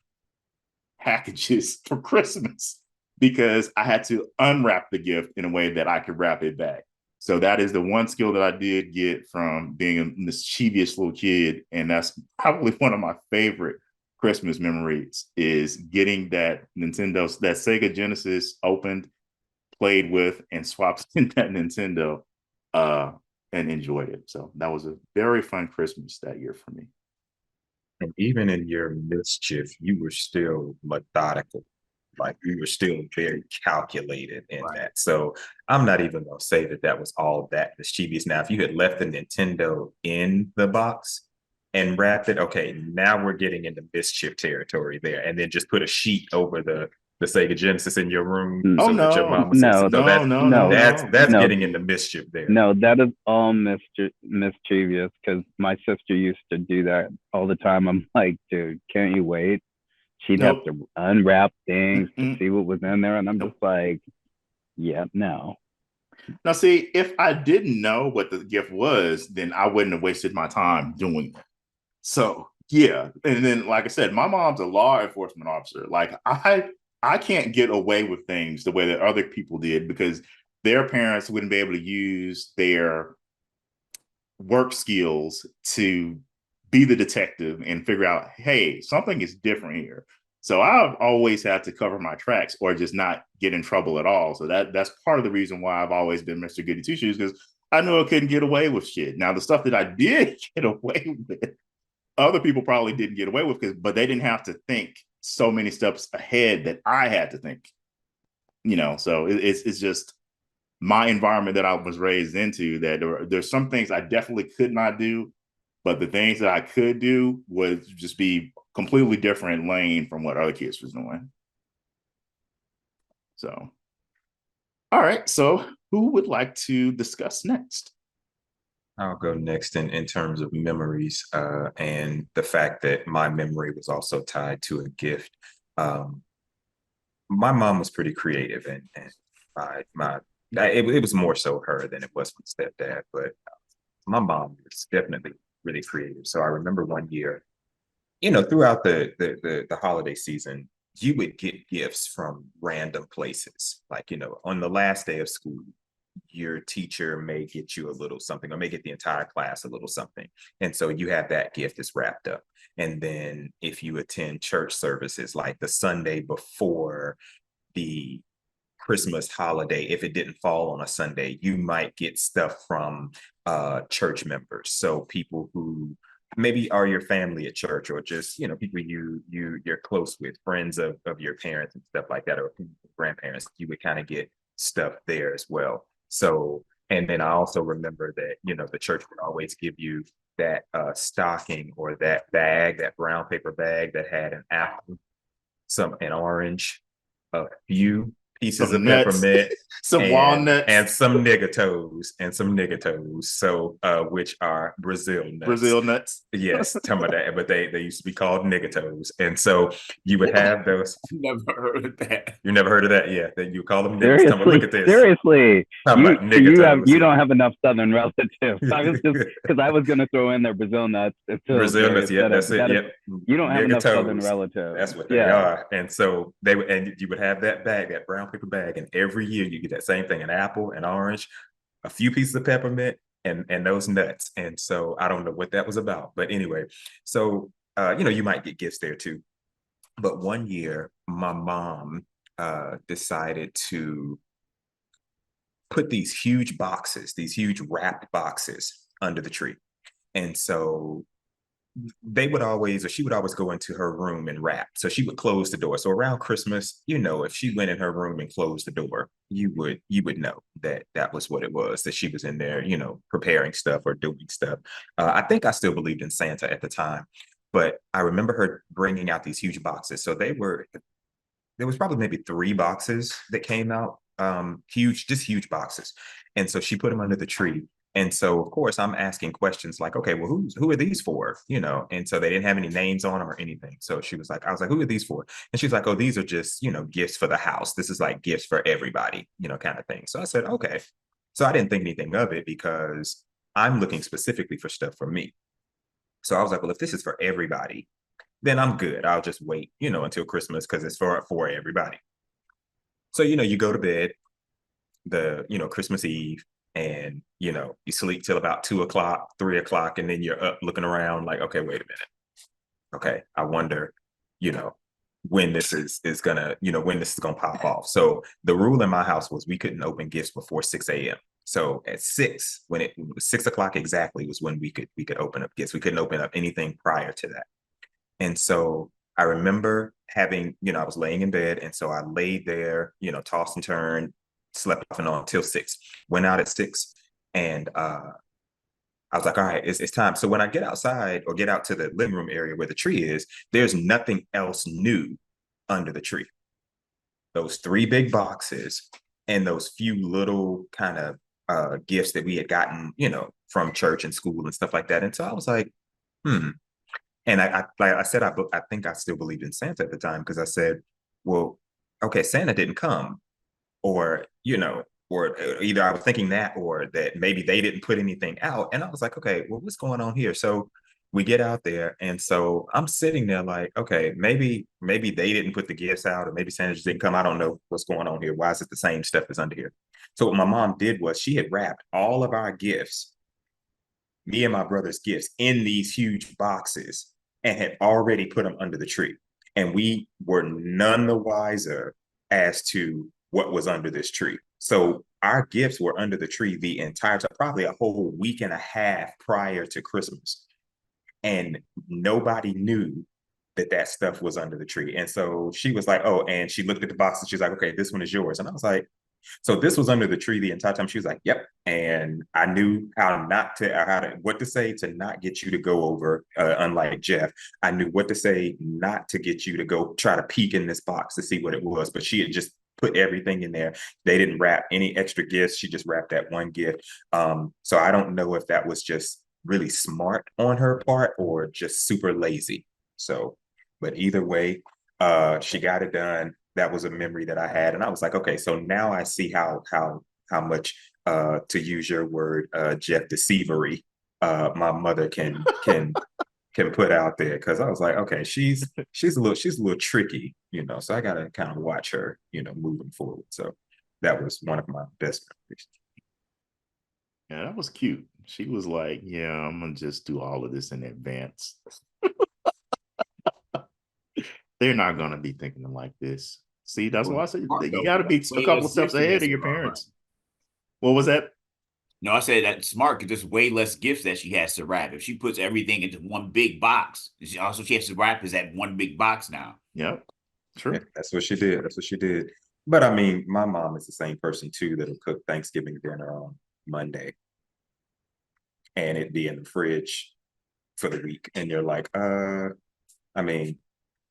packages for Christmas, because I had to unwrap the gift in a way that I could wrap it back. So that is the one skill that I did get from being a mischievous little kid. And that's probably one of my favorite Christmas memories, is getting that Sega Genesis opened, played with, and swapped in that Nintendo and enjoyed it. So that was a very fun Christmas that year for me. And even in your mischief, you were still methodical. Like, you were still very calculated in that. So I'm not even going to say that was all that mischievous. Now, if you had left the Nintendo in the box and wrapped it, okay, now we're getting into mischief territory there. And then just put a sheet over the Sega Genesis in your room so that your mom was that's getting into mischief there. No, that is all mischievous, because my sister used to do that all the time. I'm like, dude, can't you wait? She'd have to unwrap things to see what was in there. And I'm just like, yeah, no. Now, see, if I didn't know what the gift was, then I wouldn't have wasted my time doing that. So, yeah. And then, like I said, my mom's a law enforcement officer. Like, I can't get away with things the way that other people did, because their parents wouldn't be able to use their work skills to be the detective and figure out, hey, something is different here. So I've always had to cover my tracks or just not get in trouble at all. So that's part of the reason why I've always been Mr. Goody Two Shoes, because I knew I couldn't get away with shit. Now the stuff that I did get away with, other people probably didn't get away with, but they didn't have to think so many steps ahead that I had to think. So it's just my environment that I was raised into, that there's some things I definitely could not do, but the things that I could do would just be completely different lane from what other kids was doing. So, all right. So who would like to discuss next? I'll go next in terms of memories and the fact that my memory was also tied to a gift. My mom was pretty creative, and it was more so her than it was my stepdad, but my mom was definitely really creative. So I remember one year, throughout the holiday season, you would get gifts from random places. Like, on the last day of school, your teacher may get you a little something, or may get the entire class a little something. And so you have that gift that's wrapped up. And then if you attend church services, like the Sunday before the Christmas holiday, if it didn't fall on a Sunday, you might get stuff from church members. So people who maybe are your family at church, or just people you're close with, friends of your parents and stuff like that, or grandparents, you would kind of get stuff there as well. So, and then I also remember that the church would always give you that stocking, or that bag, that brown paper bag that had an apple, an orange, a few pieces of peppermint, some walnuts, and some nigga toes. So, which are Brazil nuts. Brazil nuts. Yes, tell me that. But they used to be called nigga toes, and so you would have those. Never heard of that. You never heard of that? Yeah, that you call them niggas. Seriously, Look at this. Seriously, you don't have enough Southern relatives. I was just because I was going to throw in there Brazil nuts. Brazil nuts, yeah, that's it. Yep. You don't have enough Southern relatives. That's what they are. And so you would have that bag, that brown paper bag, and every year you get that same thing: an apple, an orange, a few pieces of peppermint, and those nuts. And so I don't know what that was about, but anyway, so you might get gifts there too. But one year, my mom decided to put these huge wrapped boxes under the tree. And so she would always go into her room and wrap. So she would close the door. So around Christmas, if she went in her room and closed the door, you would know that was what it was, that she was in there, preparing stuff or doing stuff. I think I still believed in Santa at the time, but I remember her bringing out these huge boxes. So there was probably maybe 3 boxes that came out, huge boxes. And so she put them under the tree. And so, of course, I'm asking questions like, okay, well, who are these for? And so they didn't have any names on them or anything. So I was like, who are these for? And she's like, oh, these are just, gifts for the house. This is like gifts for everybody, kind of thing. So I said, okay. So I didn't think anything of it, because I'm looking specifically for stuff for me. So I was like, well, if this is for everybody, then I'm good. I'll just wait, until Christmas, because it's for everybody. So, you go to bed Christmas Eve, and you sleep till about 2 o'clock, 3 o'clock, and then you're up looking around like, okay, wait a minute. Okay, I wonder, when this is gonna pop off. So the rule in my house was we couldn't open gifts before 6 a.m. So at 6, when it was 6 o'clock exactly, was when we could open up gifts. We couldn't open up anything prior to that. And so I remember having, I was laying in bed, and so I laid there, tossed and turned, slept off and on until 6. Went out at 6, and I was like, all right, it's time. So when I get outside, or get out to the living room area where the tree is, there's nothing else new under the tree. Those 3 big boxes and those few little kind of gifts that we had gotten, from church and school and stuff like that. And so I was like, And like I said, I think I still believed in Santa at the time, because I said, well, okay, Santa didn't come, or either I was thinking that, or that maybe they didn't put anything out. And I was like, okay, well, what's going on here? So we get out there, and so I'm sitting there like, okay, maybe they didn't put the gifts out, or maybe Santa just didn't come. I don't know what's going on here. Why is it the same stuff that's under here? So what my mom did was she had wrapped all of our gifts me and my brother's gifts in these huge boxes and had already put them under the tree. And we were none the wiser as to what was under this tree. So our gifts were under the tree the entire time, probably a whole week and a half prior to Christmas. And nobody knew that that stuff was under the tree. And so she was like, oh, and she looked at the box and she's like, okay, this one is yours. And I was like, so this was under the tree the entire time. She was like, yep. And I knew what to say to not get you to go over, unlike Jeff. I knew what to say not to get you to go try to peek in this box to see what it was. But she had just put everything in there. They didn't wrap any extra gifts. She just wrapped that one gift. So I don't know if that was just really smart on her part or just super lazy. So, but either way, she got it done. That was a memory that I had, and I was like, okay, so now I see how much, to use your word, Jeff, deceivery, my mother can put out there, because I was like, okay, she's a little tricky, so I gotta kind of watch her, moving forward. So that was one of my best memories. Yeah, that was cute. She was like, yeah, I'm gonna just do all of this in advance. They're not gonna be thinking like this. See, that's why I said you got to be a couple of steps ahead of your parents. What was that? No, I said that's smart because there's way less gifts that she has to wrap. If she puts everything into one big box, she has to wrap is that one big box now. Yep, true. Yeah, that's what she did. But I mean, my mom is the same person too that'll cook Thanksgiving dinner on Monday, and it'd be in the fridge for the week, and you're like, I mean,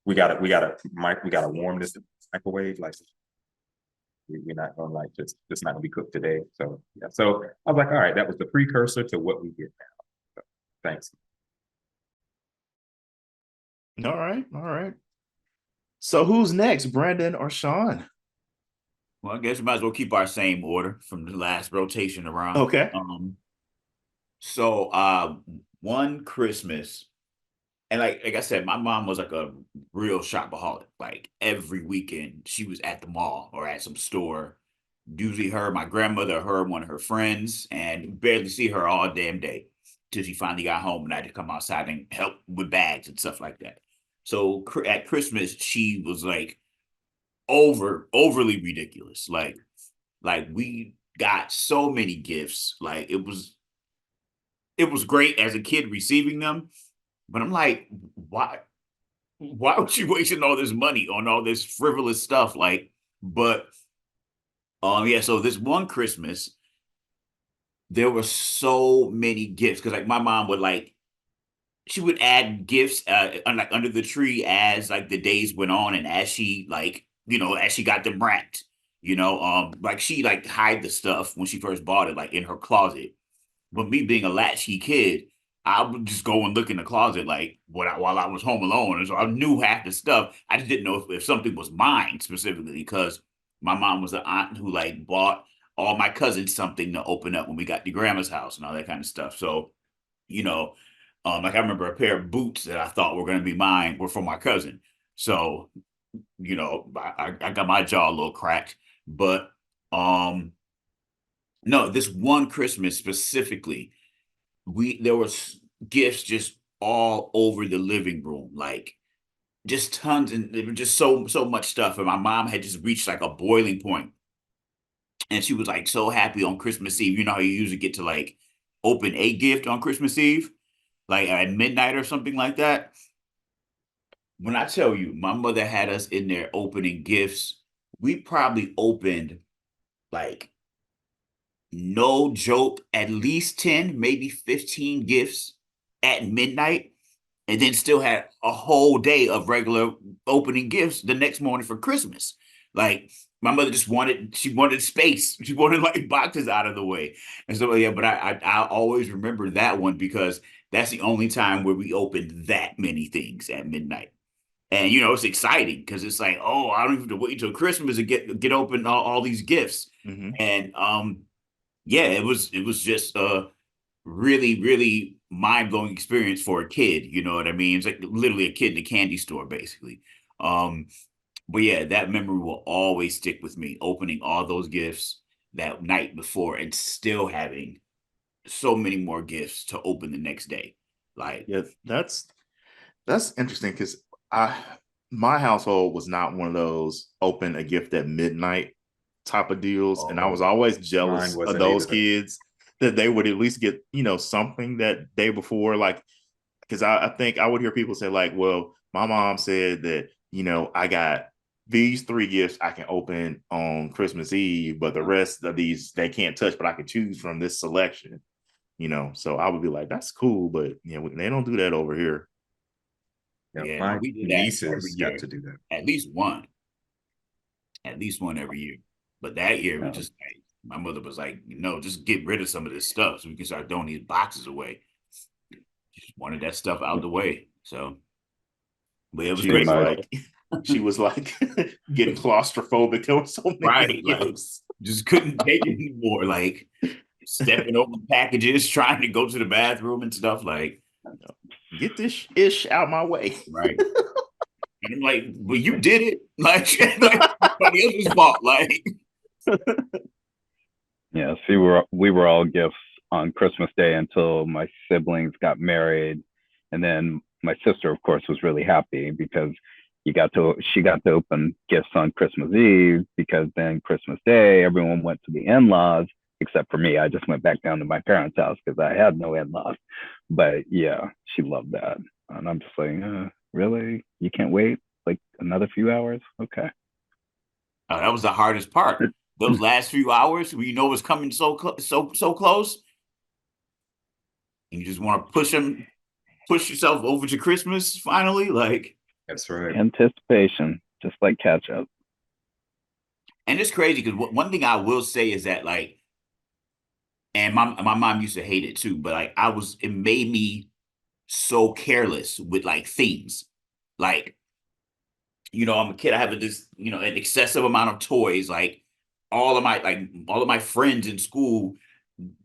we gotta warm this in the microwave. Like, we're not gonna just not gonna be cooked today. So yeah. So I was like, all right, that was the precursor to what we get now. So, thanks. All right. So who's next, Brandon or Sean? Well, I guess we might as well keep our same order from the last rotation around. Okay. So one Christmas, and like I said, my mom was like a real shopaholic. Like every weekend, she was at the mall or at some store. Usually her, my grandmother, her, one of her friends, and barely see her all damn day till she finally got home and I had to come outside and help with bags and stuff like that. So at Christmas, she was like overly ridiculous. Like we got so many gifts. Like it was great as a kid receiving them. But I'm like, why was she wasting all this money on all this frivolous stuff? Like, but yeah, so this one Christmas, there were so many gifts because like my mom would she would add gifts like under the tree as like the days went on and as she as she got them wrapped, like she like hide the stuff when she first bought it like in her closet. But me being a latchkey kid, I would just go and look in the closet like while I was home alone. And so I knew half the stuff. I just didn't know if something was mine specifically because my mom was an aunt who like bought all my cousins something to open up when we got to grandma's house and all that kind of stuff. So, like I remember a pair of boots that I thought were going to be mine were from my cousin. So, I got my jaw a little cracked. But no, this one Christmas specifically, there was gifts just all over the living room, like just tons, and there was just so much stuff. And my mom had just reached like a boiling point, and she was like so happy on Christmas Eve. You know how you usually get to like open a gift on Christmas Eve, like at midnight or something like that. When I tell you, my mother had us in there opening gifts. We probably opened like no joke, at least 10, maybe 15 gifts at midnight, and then still had a whole day of regular opening gifts the next morning for Christmas. Like my mother just wanted space. She wanted like boxes out of the way. And so, yeah, but I always remember that one because that's the only time where we opened that many things at midnight. And it's exciting because it's like, oh, I don't even have to wait until Christmas to get open all these gifts. Mm-hmm. And yeah, it was just a really, really mind-blowing experience for a kid. You know what I mean? It's like literally a kid in a candy store, basically. But yeah, that memory will always stick with me, opening all those gifts that night before and still having so many more gifts to open the next day. Like, Yeah, that's interesting because my household was not one of those open a gift at midnight type of deals, and I was always jealous Mine of wasn't those either. kids that they would at least get something that day before, like because I think I would hear people say like, well, my mom said that I got these 3 gifts I can open on Christmas Eve, but the rest of these they can't touch, but I can choose from this selection. So I would be like, that's cool, but they don't do that over here. Yeah, yeah, no, my we did that every nieces got year, to do that. at least one every year. But that year, we just like, my mother was like, just get rid of some of this stuff so we can start throwing these boxes away. Just wanted that stuff out the way. So, but it was She great. was like, she was like getting claustrophobic. There were so many Right. Like, gifts. just couldn't take it anymore. Like, stepping over packages, trying to go to the bathroom and stuff. Like, Get this ish out my way. right. And I'm like, well, you did it. Like, somebody else's fault. Like, Yeah, see, we were all gifts on Christmas Day until my siblings got married, and then my sister, of course, was really happy because she got to open gifts on Christmas Eve, because then Christmas Day everyone went to the in-laws except for me. I just went back down to my parents' house because I had no in-laws. But yeah, she loved that, and I'm just like, really? You can't wait like another few hours? Okay. oh, that was the hardest part. Those last few hours, where it's coming so close, and you just want to push yourself over to Christmas finally. Like, That's right. Anticipation, just like catch up. and it's crazy because one thing I will say is that, like, and my mom used to hate it too, but like it made me so careless with like things. Like, I'm a kid. I have this, an excessive amount of toys. Like all of my friends in school,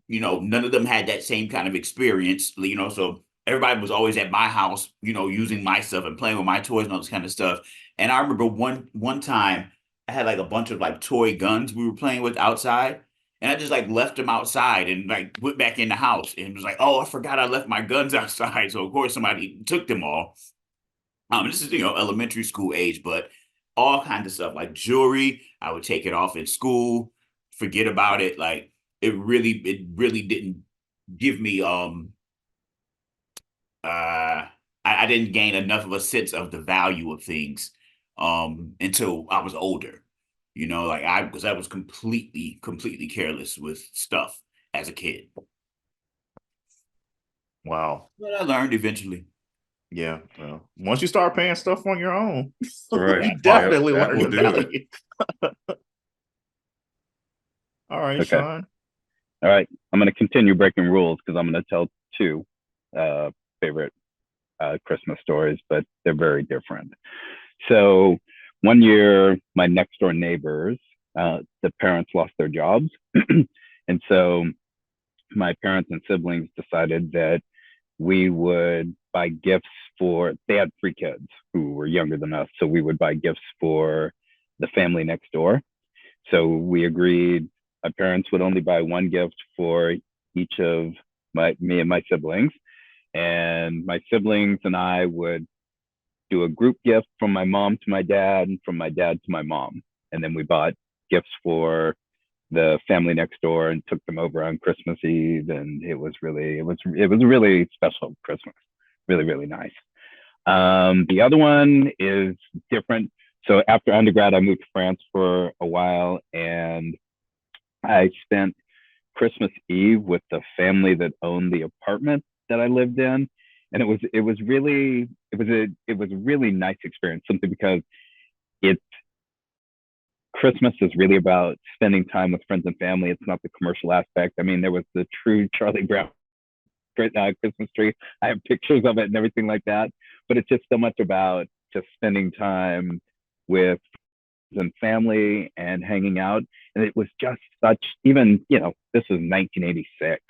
none of them had that same kind of experience. So everybody was always at my house, using my stuff and playing with my toys and all this kind of stuff. And I remember one time I had like a bunch of like toy guns we were playing with outside. And I just like left them outside and like went back in the house and was like, oh, I forgot I left my guns outside. So of course somebody took them all. This is elementary school age, but all kinds of stuff like jewelry. I would take it off in school, forget about it. Like it really didn't give me I didn't gain enough of a sense of the value of things until I was older. Like I was completely careless with stuff as a kid. Wow. But I learned eventually. Yeah. Well, once you start paying stuff on your own, Right. you definitely That learn will the do it. value. All right, Okay. Sean. All right, I'm going to continue breaking rules because I'm going to tell 2 favorite Christmas stories, but they're very different. So one year, my next door neighbors, the parents lost their jobs. And so my parents and siblings decided that we would buy gifts they had 3 kids who were younger than us. So we would buy gifts for the family next door. So we agreed my parents would only buy 1 gift for each of me and my siblings. And my siblings and I would do a group gift from my mom to my dad and from my dad to my mom. And then we bought gifts for the family next door and took them over on Christmas Eve. And it was a really special Christmas. Really, really nice. The other one is different. So after undergrad, I moved to France for a while, and I spent Christmas Eve with the family that owned the apartment that I lived in. And it was a really nice experience, simply because it's Christmas is really about spending time with friends and family. It's not the commercial aspect. I mean, there was the true Charlie Brown Christmas tree. I have pictures of it and everything like that. But it's just so much about just spending time with and family and hanging out. And it was just even, this was 1986.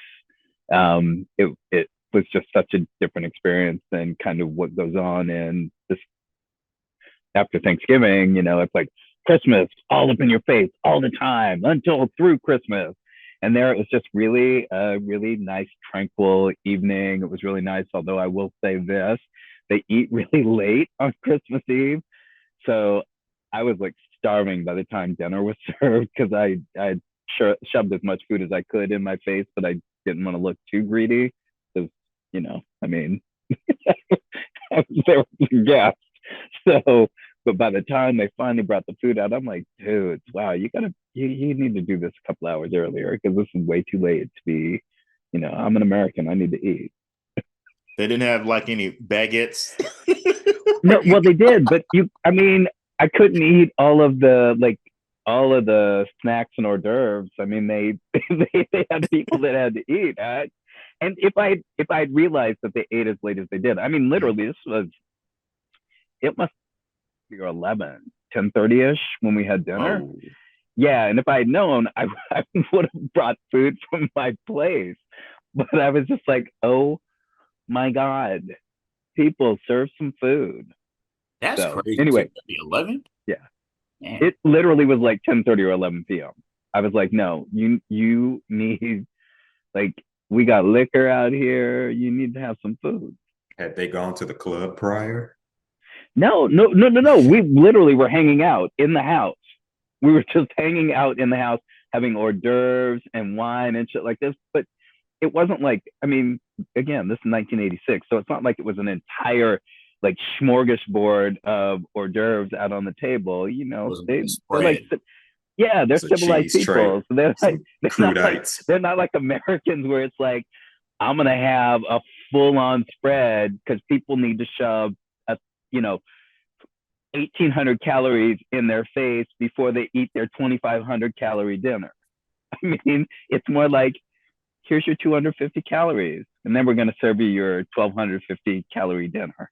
It was just such a different experience than kind of what goes on in this after Thanksgiving. It's like Christmas all up in your face all the time until through Christmas. And there it was just really a really nice, tranquil evening. It was really nice. Although I will say this, they eat really late on Christmas Eve. So I was like starving by the time dinner was served because I shoved as much food as I could in my face, but I didn't want to look too greedy because, I mean, there was a guest. So, but by the time they finally brought the food out, I'm like, dude, wow, you need to do this a couple hours earlier because this is way too late to be, I'm an American. I need to eat. They didn't have like any baguettes. No, well, they did, but I mean, I couldn't eat all of the snacks and hors d'oeuvres. I mean, they had people that had to eat. And if I'd realized that they ate as late as they did, I mean, literally, it must be 10:30ish when we had dinner. Oh. Yeah, and if I had known, I would have brought food from my place. But I was just like, oh my God, people serve some food. That's So, crazy. anyway, 11? Yeah. Man. It literally was like 10:30 or 11 p.m. I was like, no, you need, like, we got liquor out here. You need to have some food. Had they gone to the club prior? No. We literally were hanging out in the house. We were just hanging out in the house, having hors d'oeuvres and wine and shit like this. But it wasn't like, I mean, again, this is 1986. So it's not like it was an entire like smorgasbord of hors d'oeuvres out on the table. They're like, yeah, they're civilized people. So they're not like Americans where it's like, I'm gonna have a full-on spread because people need to shove 1,800 calories in their face before they eat their 2,500 calorie dinner. I mean, it's more like, here's your 250 calories, and then we're gonna serve you your 1,250 calorie dinner.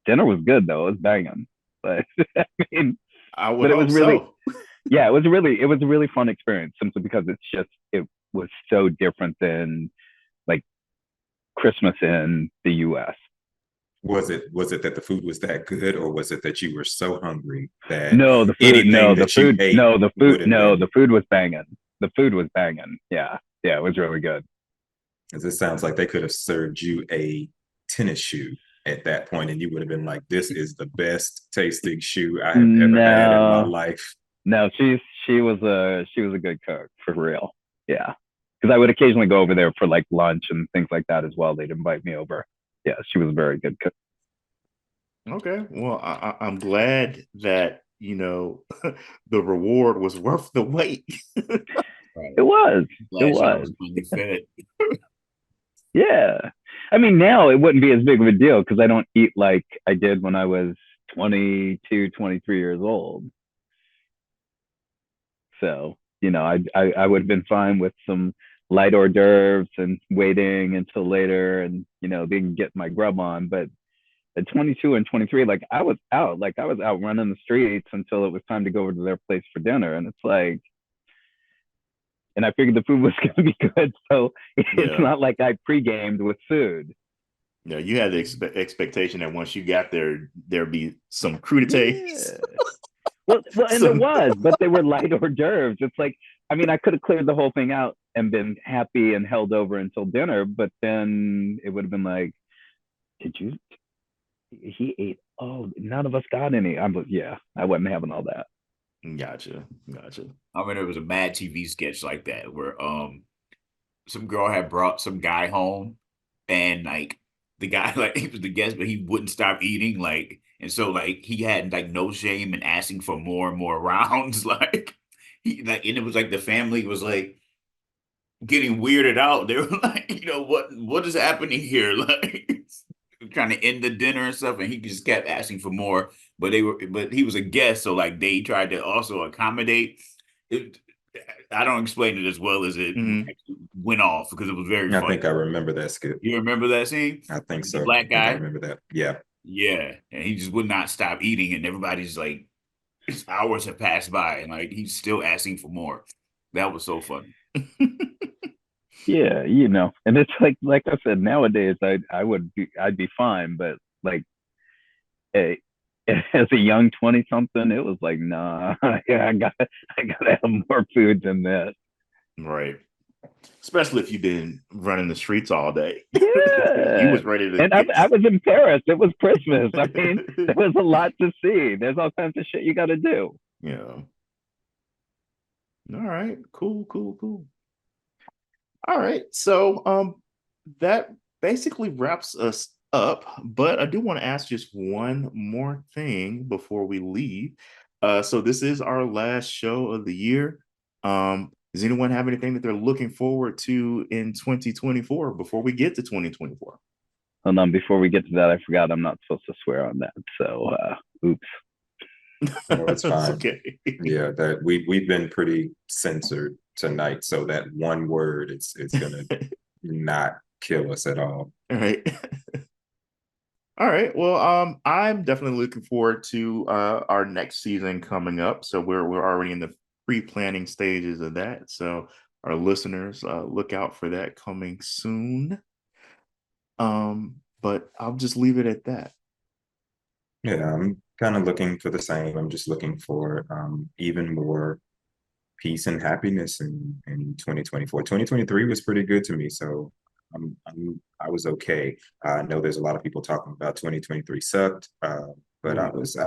Dinner was good though; it was banging. But I mean, but it was really, yeah, it was a really fun experience simply because it was so different than like Christmas in the U.S. Was it that the food was that good, or was it that you were so hungry that the food was banging. The food was banging. Yeah, it was really good. Because it sounds like they could have served you a tennis shoe at that point, and you would have been like, "This is the best tasting shoe I have ever had in my life." No, she was a good cook for real. Yeah, because I would occasionally go over there for like lunch and things like that as well. They'd invite me over. Yeah, she was a very good cook. Okay, well, I'm glad that the reward was worth the wait. It was. Yeah. I mean, now it wouldn't be as big of a deal because I don't eat like I did when I was 22, 23 years old. So, I would have been fine with some light hors d'oeuvres and waiting until later and, then get my grub on. But at 22 and 23, like I was out running the streets until it was time to go over to their place for dinner. And it's like, and I figured the food was going to be good. So it's not like I pre-gamed with food. Yeah, you had the expectation that once you got there, there'd be some crudités. Yeah. Well, and there was, but they were light hors d'oeuvres. It's like, I mean, I could have cleared the whole thing out and been happy and held over until dinner, but then it would have been like, he ate, none of us got any. I wasn't having all that. Gotcha. I mean, there was a Mad TV sketch like that where some girl had brought some guy home, and like the guy, like, he was the guest, but he wouldn't stop eating, like, and so like he had like no shame in asking for more and more rounds, like and it was like the family was like getting weirded out. They were like, what is happening here, like trying to end the dinner and stuff, and he just kept asking for more. But he was a guest, so like they tried to also accommodate it. I don't explain it as well as it went off because it was very funny. I think I remember that skit. You remember that scene? I think so. The black guy. I remember that. Yeah. Yeah. And he just would not stop eating, and everybody's like, hours have passed by, and like he's still asking for more. That was so funny. Yeah, and it's like I said, nowadays I'd be fine, but like as a young 20 something, it was like, nah, I gotta have more food than this. Right. Especially if you've been running the streets all day. Yeah. You was ready to. And I was in Paris. It was Christmas. I mean, there was a lot to see. There's all kinds of shit you got to do. Yeah. All right. Cool. All right. So that basically wraps us up. But I do want to ask just one more thing before we leave. So this is our last show of the year. Does anyone have anything that they're looking forward to in 2024 before we get to 2024? Hold on, before we get to that, I forgot I'm not supposed to swear on that. So oops. Oh, it's fine. Okay. Yeah, that we've been pretty censored tonight, so that one word it's gonna not kill us at all. All right. All right. Well, I'm definitely looking forward to our next season coming up. So we're already in the pre-planning stages of that. So our listeners, look out for that coming soon. But I'll just leave it at that. Yeah, I'm kind of looking for the same. I'm just looking for even more peace and happiness in 2024. 2023 was pretty good to me, so I was okay. I know there's a lot of people talking about 2023 sucked, but I was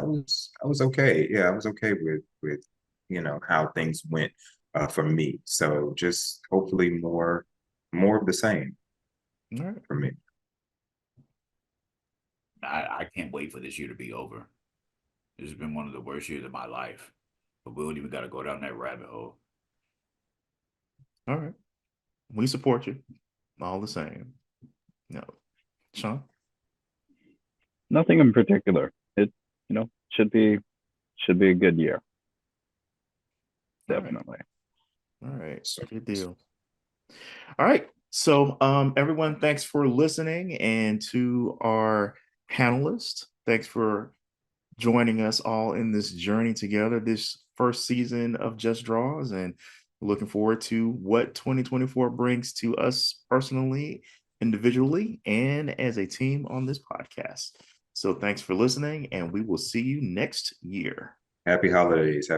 okay. Yeah, I was okay with how things went for me. So just hopefully more of the same for me. I can't wait for this year to be over. This has been one of the worst years of my life, but we don't even got to go down that rabbit hole. All right. We support you all the same. No. Sean? Nothing in particular. It should be a good year. Definitely. All right. Good deal. All right. So everyone, thanks for listening, and to our panelists, thanks for joining us all in this journey together this first season of Just Draws, and looking forward to what 2024 brings to us personally, individually, and as a team on this podcast. So thanks for listening, and we will see you next year. Happy holidays.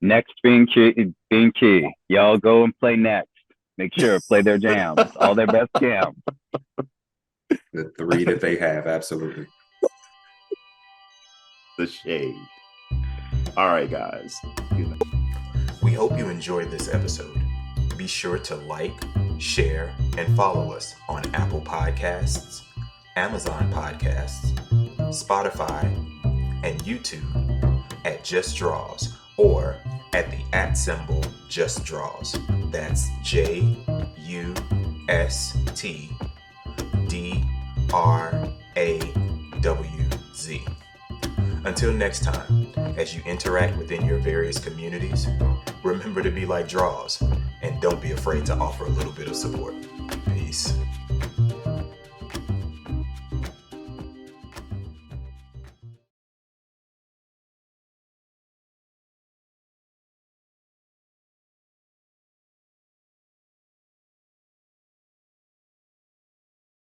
Next being key. Y'all go and play next. Make sure play their jams, all their best jams. The 3 that they have, absolutely. The shade. All right, guys. We hope you enjoyed this episode. Be sure to like, share, and follow us on Apple Podcasts, Amazon Podcasts, Spotify, and YouTube at Just Draws, or at the @ Just Draws. That's JUSTDRAWZ. Until next time, as you interact within your various communities, remember to be like Draws, and don't be afraid to offer a little bit of support. Peace.